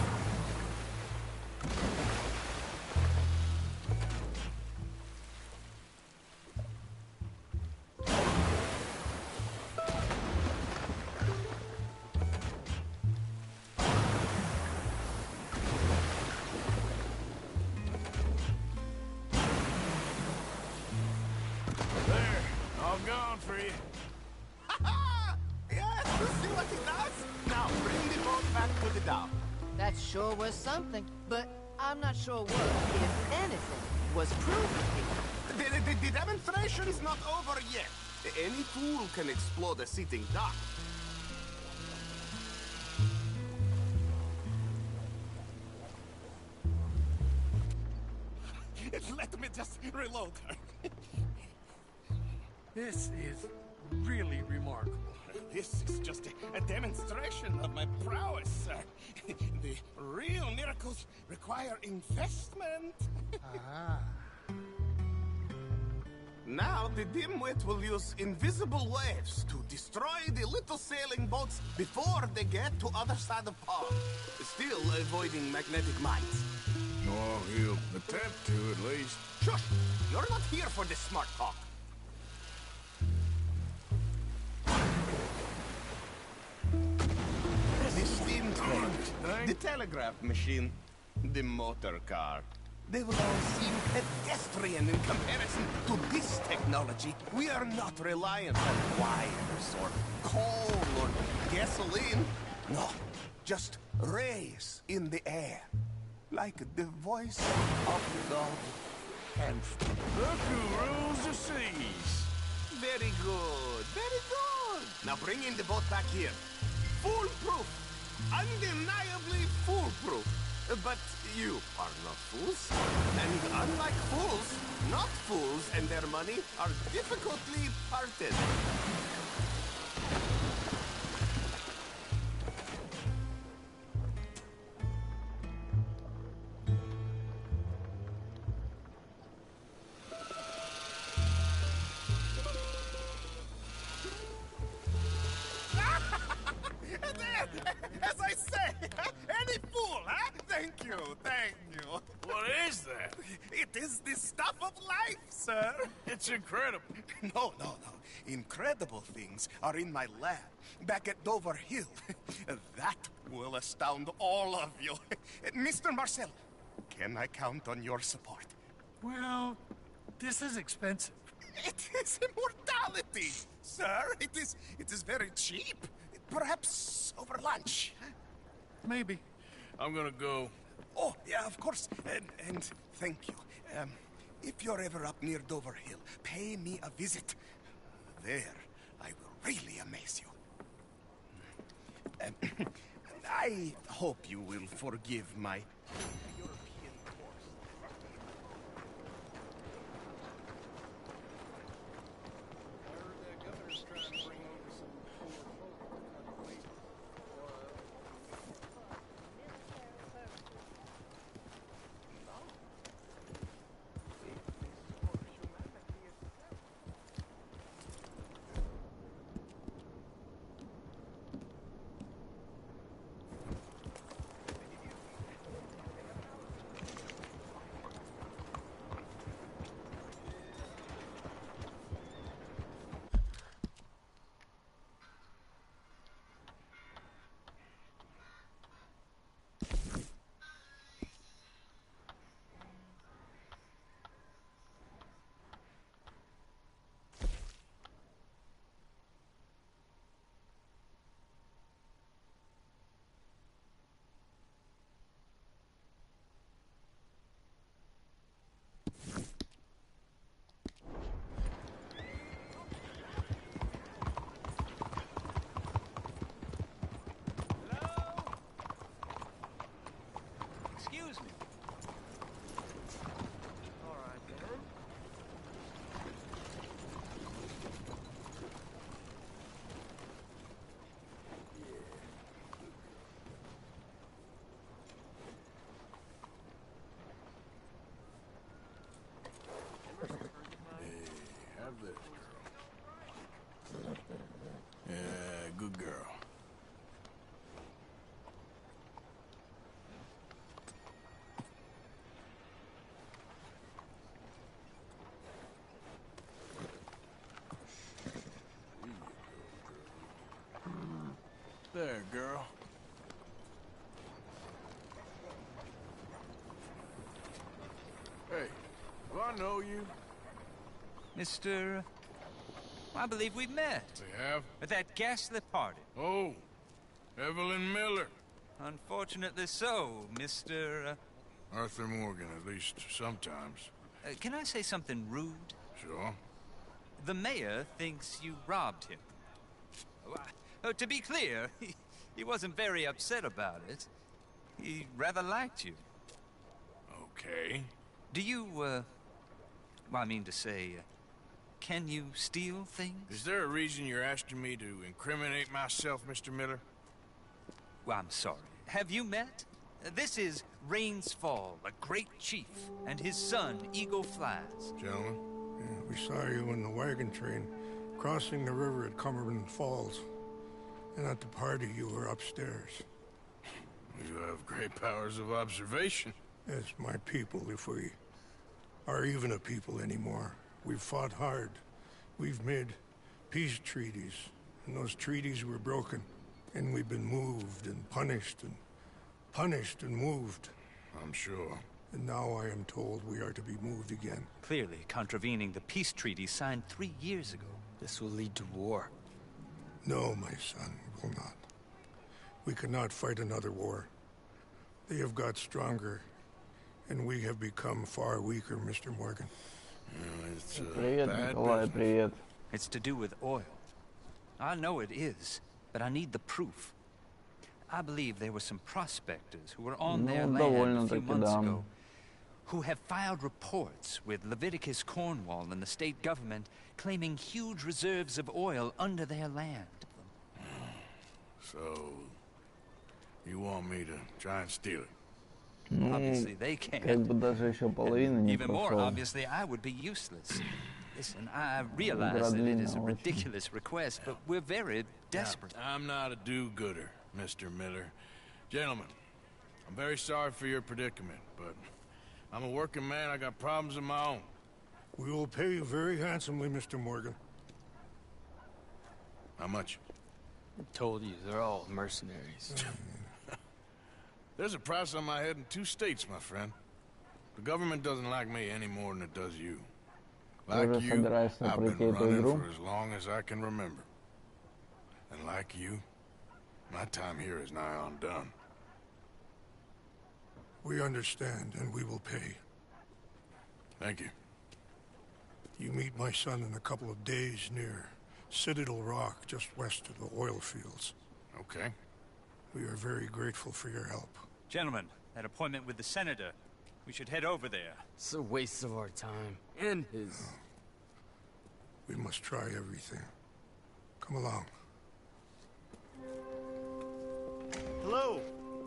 That sure was something, but I'm not sure what, if anything, was proven here. The demonstration's not over yet. Any fool can explode a sitting duck. Let me just reload her. This is really remarkable. This is just a demonstration of my prowess, sir. The real miracles require investment. Now the dimwit will use invisible waves to destroy the little sailing boats before they get to other side of pond, still avoiding magnetic mines. Oh, he'll attempt to, at least. Shush! You're not here for this smart talk. The steam train, the telegraph machine, the motor car. They will all seem pedestrian in comparison to this technology. We are not reliant on wires or coal or gasoline. No, just rays in the air. Like the voice of God. And look who rules the seas. Very good, very good. Now bring in the boat back here. Foolproof. Undeniably foolproof. But you are not fools. And unlike fools, not fools and their money are difficultly parted. As I say, any fool, huh? Thank you. What is that? It is the stuff of life, sir. It's incredible. No. Incredible things are in my lab, back at Dover Hill. That will astound all of you. Mr. Marcel, can I count on your support? Well, this is expensive. It is immortality, sir. It is very cheap. Perhaps over lunch. Maybe. I'm gonna go. Oh, yeah, of course. And thank you. If you're ever up near Dover Hill, pay me a visit. There, I will really amaze you. I hope you will forgive my European course. I heard that governor's trying to bring over some poor folk. there, girl. Hey, do I know you? Mr. I believe we've met. We have? At that ghastly party. Oh, Evelyn Miller. Unfortunately so, Mr. Arthur Morgan, at least sometimes. Can I say something rude? Sure. The mayor thinks you robbed him. To be clear, he wasn't very upset about it. He rather liked you. Okay. Do you, well, I mean to say, can you steal things? Is there a reason you're asking me to incriminate myself, Mr. Miller? Well, I'm sorry. Have you met? This is Rains Fall, a great chief, and his son, Eagle Flies. Gentlemen? Yeah, we saw you in the wagon train, crossing the river at Cumberland Falls. And at the party, you were upstairs. You have great powers of observation. Yes, my people, if we are even a people anymore. We've fought hard. We've made peace treaties, and those treaties were broken. And we've been moved and punished and moved. I'm sure. And now I am told we are to be moved again. Clearly contravening the peace treaty signed 3 years ago. This will lead to war. No, my son, it will not. We cannot fight another war. They have got stronger, and we have become far weaker, Mr. Morgan. It's Привет, Николай, привет. It's to do with oil. I know it is, but I need the proof. I believe there were some prospectors who were on their land a few months ago who have filed reports with Leviticus Cornwall and the state government claiming huge reserves of oil under their land. So, you want me to try and steal it? Obviously they can't. Как бы даже еще половины не Even more прошел. obviously, I would be useless. Listen, I realize that it is a ridiculous request, but we're very desperate. Now, I'm not a do-gooder, Mr. Miller. Gentlemen, I'm very sorry for your predicament, but I'm a working man. I got problems of my own. We will pay you very handsomely, Mr. Morgan. How much? I told you, they're all mercenaries. There's a price on my head in 2 states, my friend. The government doesn't like me any more than it does you. Like you, I've been running for as long as I can remember. And like you, my time here is nigh on done. We understand, and we will pay. Thank you. You meet my son in a couple of days near Citadel Rock, just west of the oil fields. Okay. We are very grateful for your help. Gentlemen, that appointment with the senator. We should head over there. It's a waste of our time. And his. We must try everything. Come along. Hello,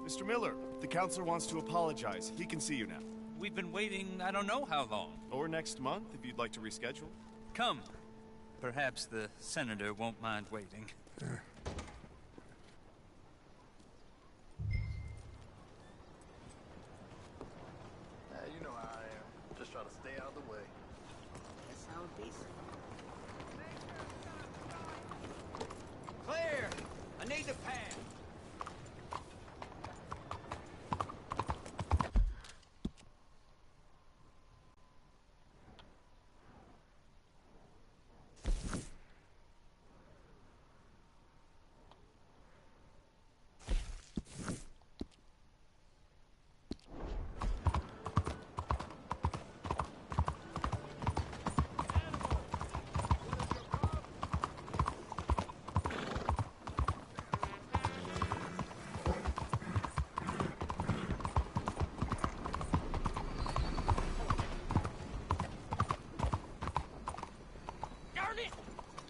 Mr. Miller. The counselor wants to apologize. He can see you now. We've been waiting I don't know how long. Or next month, if you'd like to reschedule. Come. Perhaps the senator won't mind waiting. You know how I am. Just try to stay out of the way. That sounds decent. Clear! I need the pad.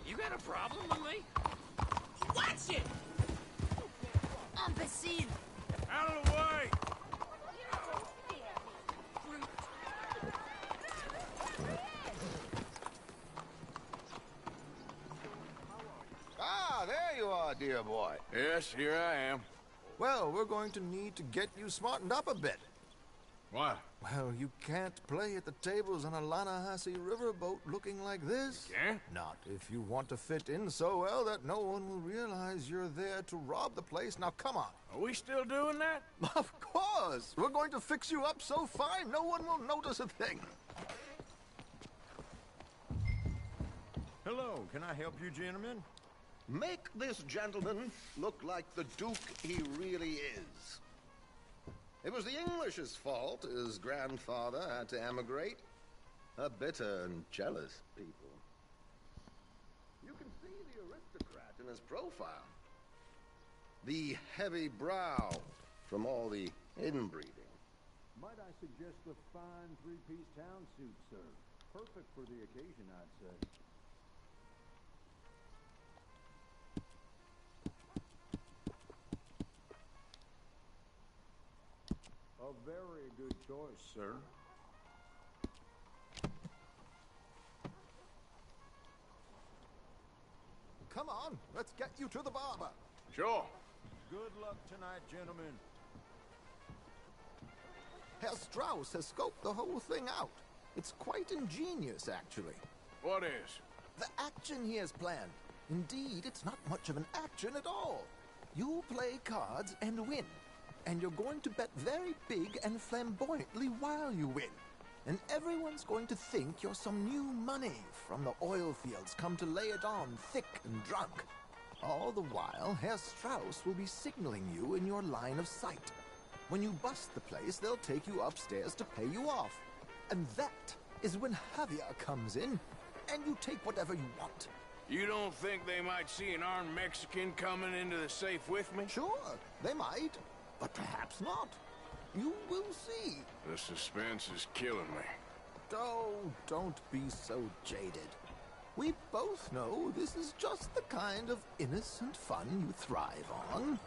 You got a problem with me? Watch it! Imbecile! Out of the way! Ah, there you are, dear boy. Yes, here I am. Well, we're going to need to get you smartened up a bit. What? Well, you can't play at the tables on a Lannahechee riverboat looking like this. You can't? Not if you want to fit in so well that no one will realize you're there to rob the place. Now, come on. Are we still doing that? Of course. We're going to fix you up so fine no one will notice a thing. Hello, can I help you, gentlemen? Make this gentleman look like the Duke he really is. It was the English's fault his grandfather had to emigrate. A bitter and jealous people. You can see the aristocrat in his profile. The heavy brow from all the inbreeding. Might I suggest a fine three-piece town suit, sir? Perfect for the occasion, I'd say. A very good choice, sir. Come on, let's get you to the barber. Sure. Good luck tonight, gentlemen. Herr Strauss has scoped the whole thing out. It's quite ingenious, actually. What is? The action he has planned. Indeed, it's not much of an action at all. You play cards and win. And you're going to bet very big and flamboyantly while you win. And everyone's going to think you're some new money from the oil fields come to lay it on thick and drunk. All the while, Herr Strauss will be signaling you in your line of sight. When you bust the place, they'll take you upstairs to pay you off. And that is when Javier comes in, and you take whatever you want. You don't think they might see an armed Mexican coming into the safe with me? Sure, they might. But perhaps not. You will see. The suspense is killing me. Oh, don't be so jaded. We both know this is just the kind of innocent fun you thrive on.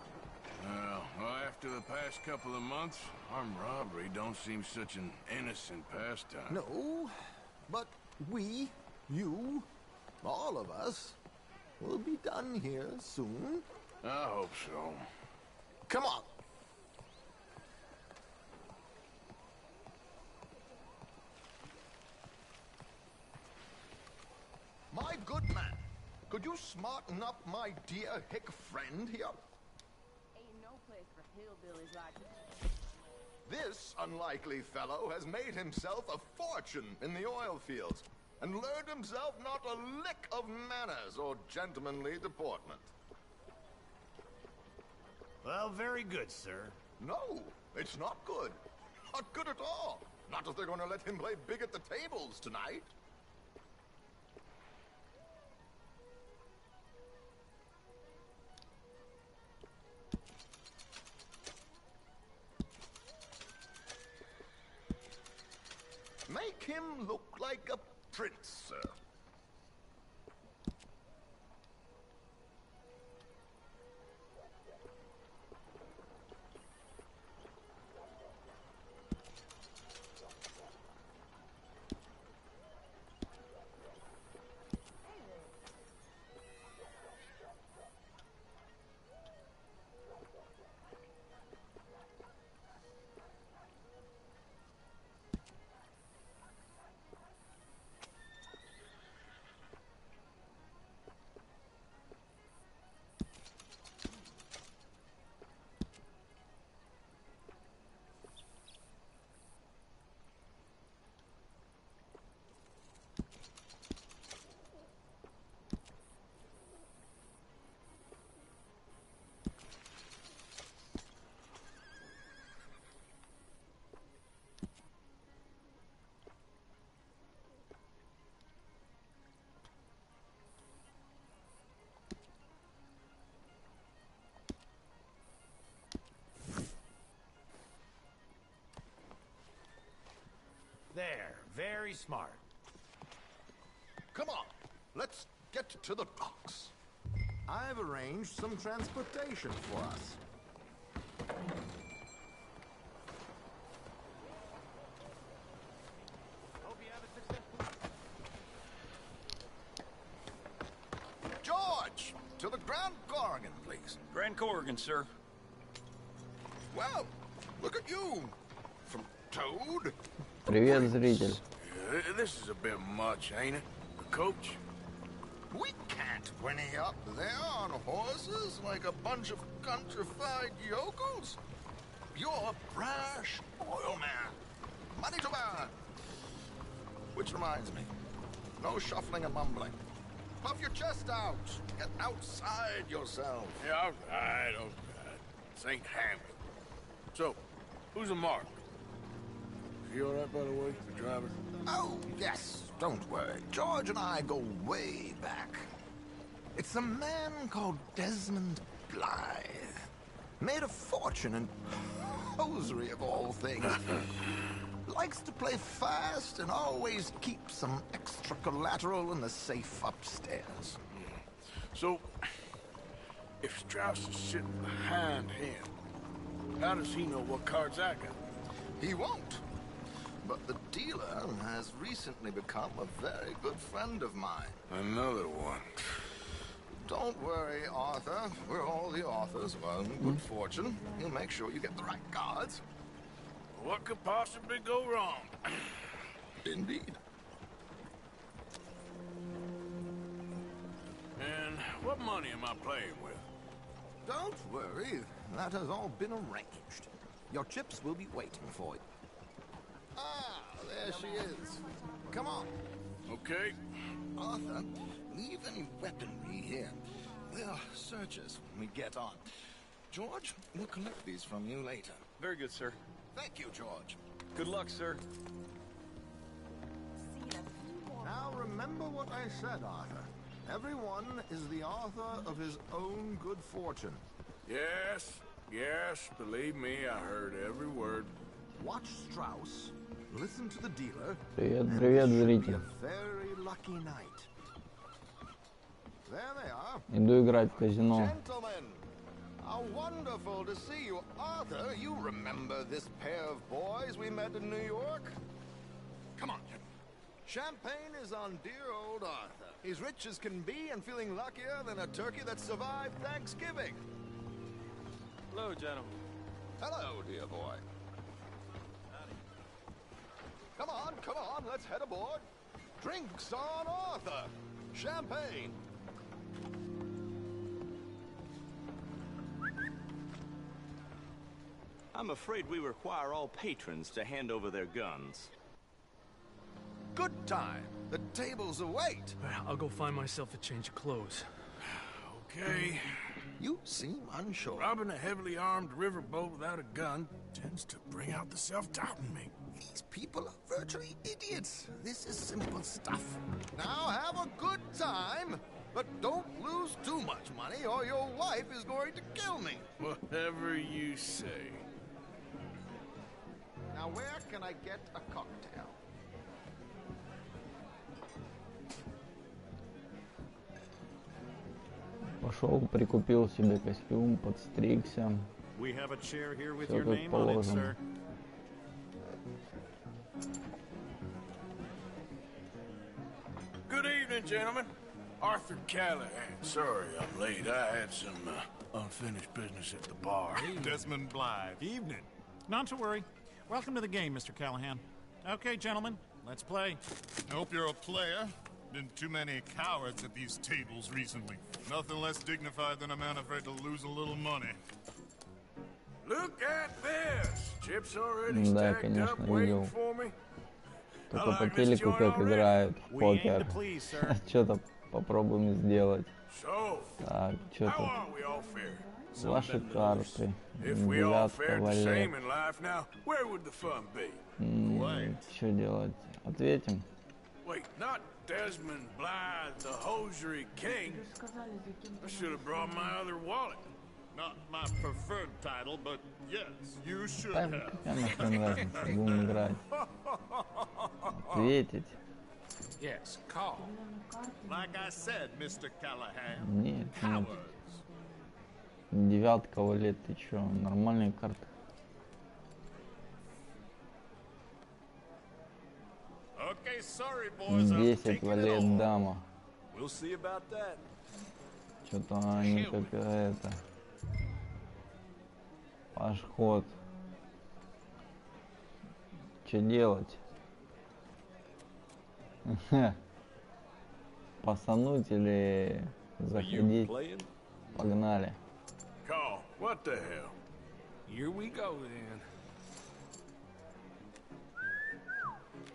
Well, after the past couple of months, armed robbery don't seem such an innocent pastime. No, but we, you, all of us, will be done here soon. I hope so. Come on. My good man, could you smarten up my dear hick friend here? Ain't no place for hillbillies like this. This unlikely fellow has made himself a fortune in the oil fields and learned himself not a lick of manners or gentlemanly deportment. Well, very good, sir. No, it's not good. Not good at all. Not if they're going to let him play big at the tables tonight. Make him look like a prince, sir. There, very smart. Come on, let's get to the docks. I've arranged some transportation for us. Hope you have a successful... George, to the Grand Corrigan, please. Grand Corrigan, sir. Well, look at you. From Toad. Привет, зритель. This is a bit much, ain't it? Coach? We can't whinny up there on horses like a bunch of countrified yokels. You're a brash oil man. Money to burn. Which reminds me, no shuffling and mumbling. Puff your chest out. Get outside yourself. Yeah, all right. St. Hamlet. So, who's a mark? Is he all right, by the way, the driver? Oh, yes. Don't worry. George and I go way back. It's a man called Desmond Blythe. Made a fortune in hosiery of all things. Likes to play fast and always keeps some extra collateral in the safe upstairs. So, if Strauss is sitting behind him, how does he know what cards I got? He won't. But the dealer has recently become a very good friend of mine. Another one. Don't worry, Arthur. We're all the authors of our own good fortune. He'll make sure you get the right cards. What could possibly go wrong? Indeed. And what money am I playing with? Don't worry. That has all been arranged. Your chips will be waiting for you. Ah, there she is. Come on. Okay. Arthur, leave any weaponry here. We'll search us when we get on. George, we'll collect these from you later. Very good, sir. Thank you, George. Good luck, sir. Now remember what I said, Arthur. Everyone is the author of his own good fortune. Yes, believe me, I heard every word. Watch Strauss, listen to the dealer. Привет, and привет, it should be зритель. a very lucky night. There they are. Иду играть в казино. Gentlemen, how wonderful to see you. Arthur, you remember this pair of boys we met in New York? Come on, gentlemen. Champagne is on dear old Arthur. He's rich as can be and feeling luckier than a turkey that survived Thanksgiving. Hello, gentlemen. Hello, dear boy. Come on, let's head aboard. Drinks on Arthur. Champagne. I'm afraid we require all patrons to hand over their guns. Good time. The tables await. I'll go find myself a change of clothes. Okay. You seem unsure. Robbing a heavily armed riverboat without a gun tends to bring out the self-doubt in me. These people are virtually idiots. This is simple stuff. Now have a good time, but don't lose too much money or your wife is going to kill me. Whatever you say. Now where can I get a cocktail? Пошел, прикупил себе костюм, подстригся. Все как положено. Good evening, gentlemen. Arthur Callahan. Sorry I'm late. I had some unfinished business at the bar. Desmond Blythe. Evening. Not to worry. Welcome to the game, Mr. Callahan. Okay, gentlemen, let's play. I hope you're a player. Been too many cowards at these tables recently. Nothing less dignified than a man afraid to lose a little money. Look at this! Chips already Да, stacked конечно, up, waiting видел. for me. Только по телеку как играют в покер. Что-то попробуем сделать. Так, что тут? Ваши карты. Девятка, валет. Что делать? Ответим. Wait, not Desmond Blythe, the hosiery king. I should have brought my other wallet. Not my preferred title, but yes, you should Так, have. какая нахрен разница? Будем играть. Ответить? Yes, call. Like I said, Mr. Callahan. Нет, нет. Девятка, валет, ты чё? Нормальные карты. Okay, sorry, boys. 10, валет, дама. We'll see about that. Что-то они какая-то. Ваш ход. Что делать? Пасануть или заходить? Погнали. Call, what the hell? Here we go then.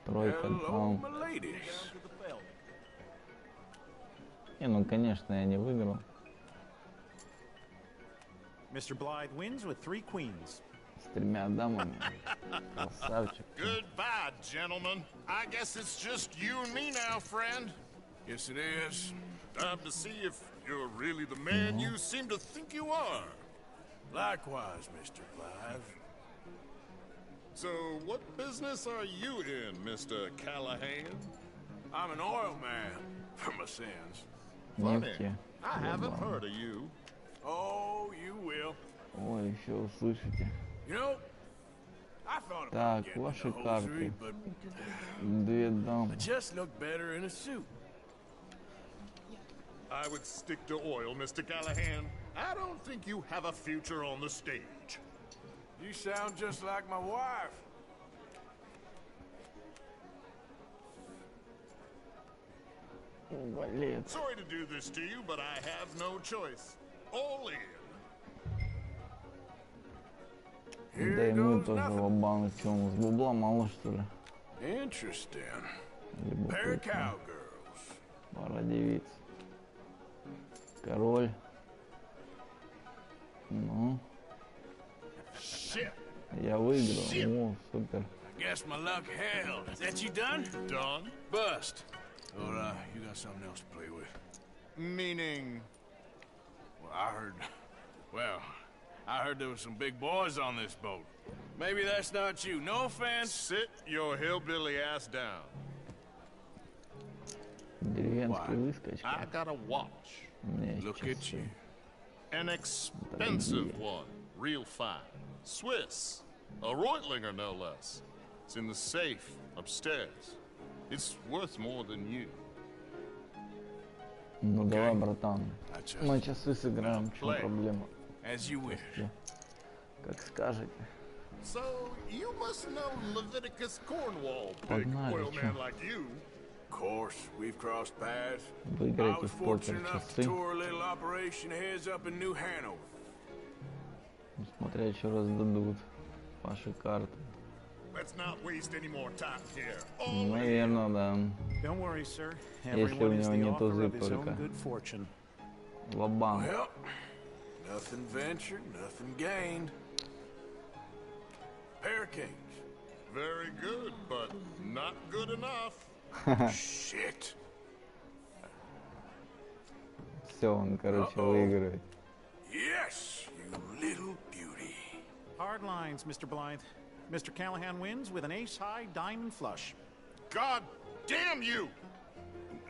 Тройка Hello, там. my ladies. Не, ну конечно я не выиграл. Mr. Blythe wins with 3 queens. С 3 дамами. Красавчик. Goodbye, gentlemen. I guess it's just you and me now, friend. Yes, it is. Time to see if you're really the man you seem to think you are. Likewise, Mr. Blythe. So, what business are you in, Mr. Callahan? I'm an oil man, for my sins. Нефти. I haven't heard of you. Oh, you will. Ой, еще услышите. You know, I thought about Так, getting ваши into hosiery, карты. but 2 дамы. I just look better in a suit. I would stick to oil, Mr. Callahan. I don't think you have a future on the stage. You sound just like my wife. Блин. Sorry to do this to you, but I have no choice. All in. Да и мы тоже ва-банк. Что, у нас бабла мало, что ли? Interesting. Либо Pair of только cowgirls. пара девиц. Король. Ну. Shit. Я выиграл. О, супер. I guess my luck held. Is that you done? Done? Bust. Or, you got something else to play with? Meaning? Well, I heard there was some big boys on this boat. Maybe that's not you. No offense. Sit your hillbilly ass down. Деревенский выскочка. I got a watch. Look at you. An expensive one. Real fine. Swiss. A Reutlinger, no less. It's in the safe upstairs. It's worth more than you. Ну давай, братан. Мы часы сыграем. В чем проблема? As you wish. Как скажете. So, you must know Leviticus Cornwall, big Погнали, oil чё? man like you. Of course, we've crossed paths. I Выиграйте was в покер fortunate enough to часы. tour a little operation heads up in New Hanover. Смотря что раздадут. Ваши карты. Let's not waste any more time here. Наверное, да. Don't worry, sir. Если у Everyone is него the не author тузы of his own только. good fortune. Ва-банк. Well, nothing ventured, nothing gained. Pair of kings. Very good, but not good enough. Shit. Все, он, короче, выигрывает. Yes, you little beauty. Hard lines, Mr. Blythe. Mr. Callahan wins with an ace-high diamond flush. God damn you!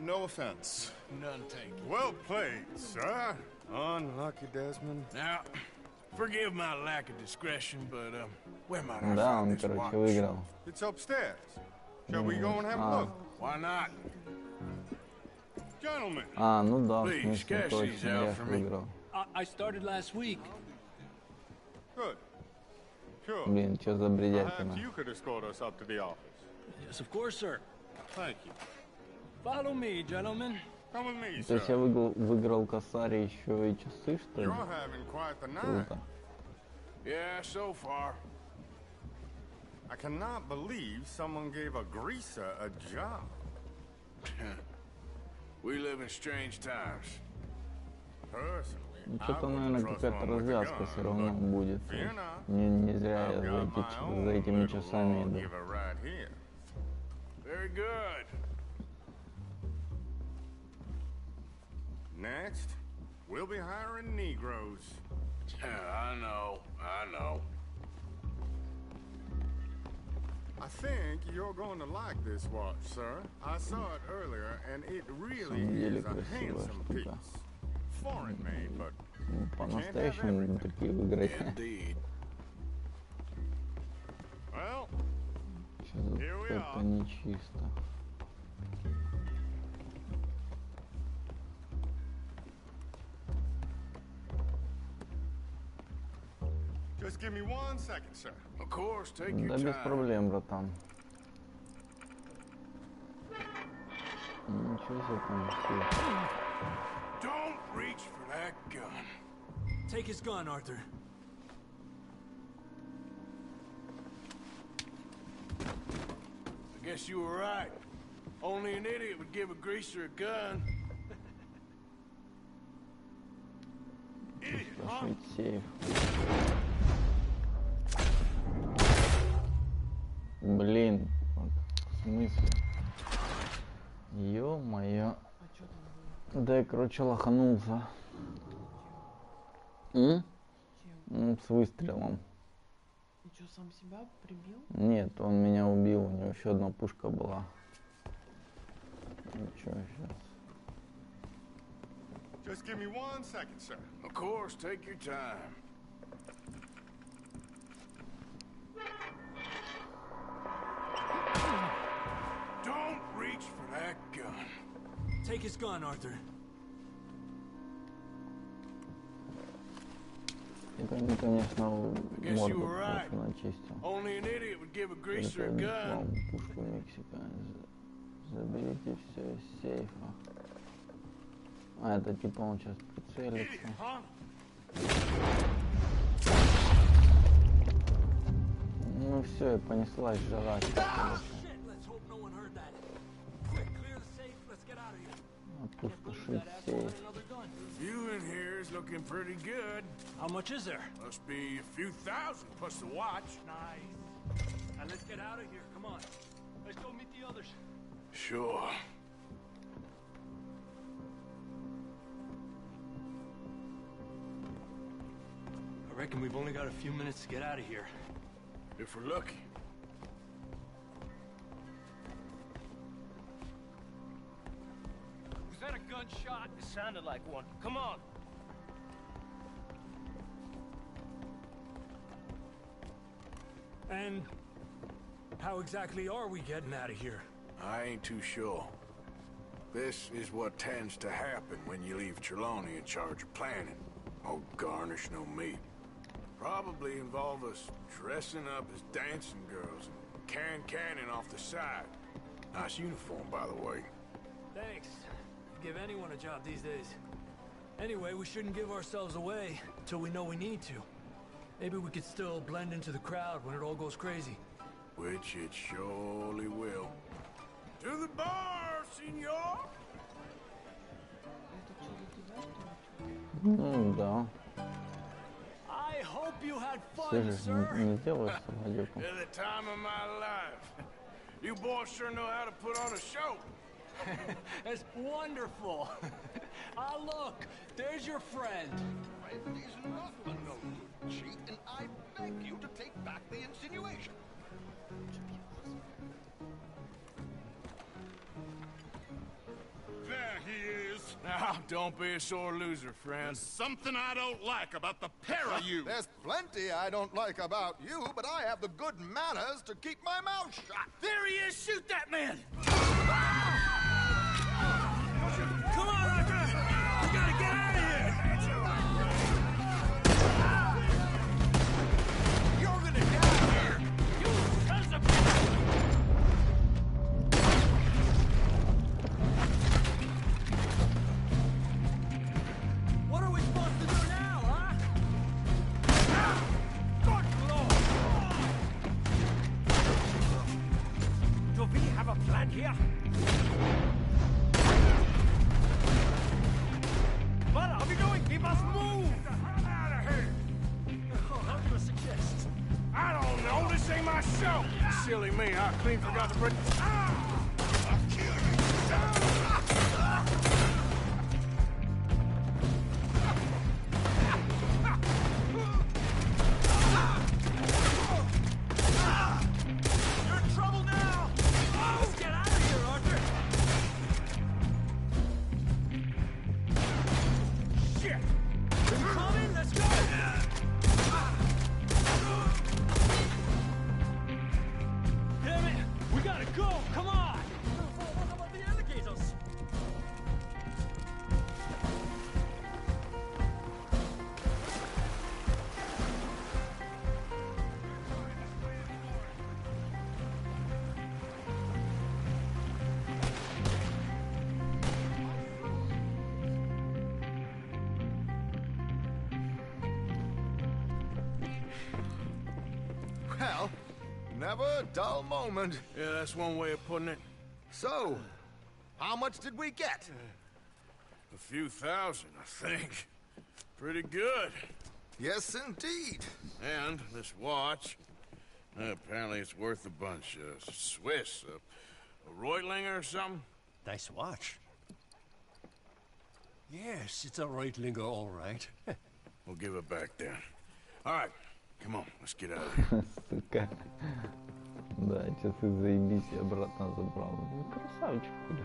No offense. None taken. Well played, sir. Unlucky, Desmond. Now, forgive my lack of discretion, but where might I Да, find он, this короче, watch? выиграл. It's upstairs. Shall we go and have a look? Why not? Gentlemen. А, ну да, в Please, смысле, cash точно, these я out ж for me. выиграл. I started last week. Good. Sure. Блин, что за бредятина? Perhaps you could escort us up to the office. Yes, of course, sir. Thank you. Follow me, gentlemen. Come with me, То есть я sir. выиграл косарь еще и часы, что ли? You're having quite the night. Круто. Yeah, so far. I cannot believe someone gave a greaser a job. We live in strange times. Personally, Ну, I что-то, wouldn't наверное, trust какая-то one with a развязка gun, все равно but будет. fear not. Не зря я I've got my за own этими little часами иду. lawgiver right here. Very good. Next, we'll be hiring Negroes. I know. I think you're going to like this watch, sir. I saw it earlier, and it really is a handsome piece. Foreign made, but Ну, you can't have по-настоящему everything. такие выиграть. Indeed. Well, Что-то here we как-то are. нечисто. Just give me 1 second, sir. Of course, take your Да без time. проблем, братан. Ничего себе там все. Don't reach for that gun. Take his gun, Arthur. I guess you were right. Only an idiot would give a greaser a gun. Idiot, huh? Сейф. Блин, в смысле? Ё-моё. Да я, короче, лоханулся. С выстрелом. И что, сам себя прибил? Нет, он меня убил, у него еще одна пушка была. Ничего, сейчас. Just give me 1 second, sir. Of course, take your time. Don't reach for that gun. Take his gun, Arthur. Это они, конечно, морду просто начистил. Переходить вам пушку Мексика. Заберите все из сейфа. А, это типа он сейчас прицелится. Ну все, понеслась жара. Опустошить сейф. You in here is looking pretty good. How much is there? Must be a few thousand plus the watch. Nice. Now let's get out of here. Come on. Let's go meet the others. Sure. I reckon we've only got a few minutes to get out of here. If we're lucky. Was that a gunshot? It sounded like one. Come on. And how exactly are we getting out of here? I ain't too sure. This is what tends to happen when you leave Trelawney in charge of planning. Oh, garnish no meat. Probably involve us dressing up as dancing girls and canning off the side. Nice uniform, by the way. Thanks. Give anyone a job these days. Anyway, we shouldn't give ourselves away until we know we need to. Maybe we could still blend into the crowd when it all goes crazy. Which it surely will. To the bar, senor! Ну да. I hope you had Все fun, же sir. не делаешь самодеку. At the time of my life. You boys sure know how to put on a show. That's wonderful. Ah, look, there's your friend. He's not no cheat, and I beg you to take back the insinuation. There he is. Now, don't be a sore loser, friend. There's something I don't like about the pair of you. There's plenty I don't like about you, but I have the good manners to keep my mouth shut. There he is! Shoot that man! Come on, Arthur! We gotta get out of here! You're gonna die here! You sons of bitches! What are we supposed to do now, huh? Good Lord! Do we have a plan here? What are we doing? We must move! Get the hell out of here! How do you suggest? I don't know. This ain't my show. Silly me. I clean forgot to bring... I'll kill you. You're in trouble now! Let's get out of here, Arthur! Shit! You coming? Let's go! Damn it! We gotta go! Come on! Well, never a dull moment. Yeah, that's one way of putting it. So, how much did we get? A few thousand, I think. Pretty good. Yes, indeed. And this watch, apparently it's worth a bunch. Swiss, a Reutlinger or something? Nice watch. Yes, it's a Reutlinger, all right. We'll give it back then. All right, come on, let's get out of here. Сука. Да, часы заебись, я обратно забрал. Ну, красавчик, куда?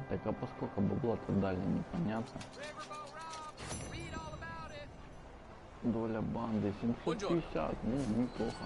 Так, а поскольку бабла-то дали, непонятно. Доля банды 750, ну, неплохо.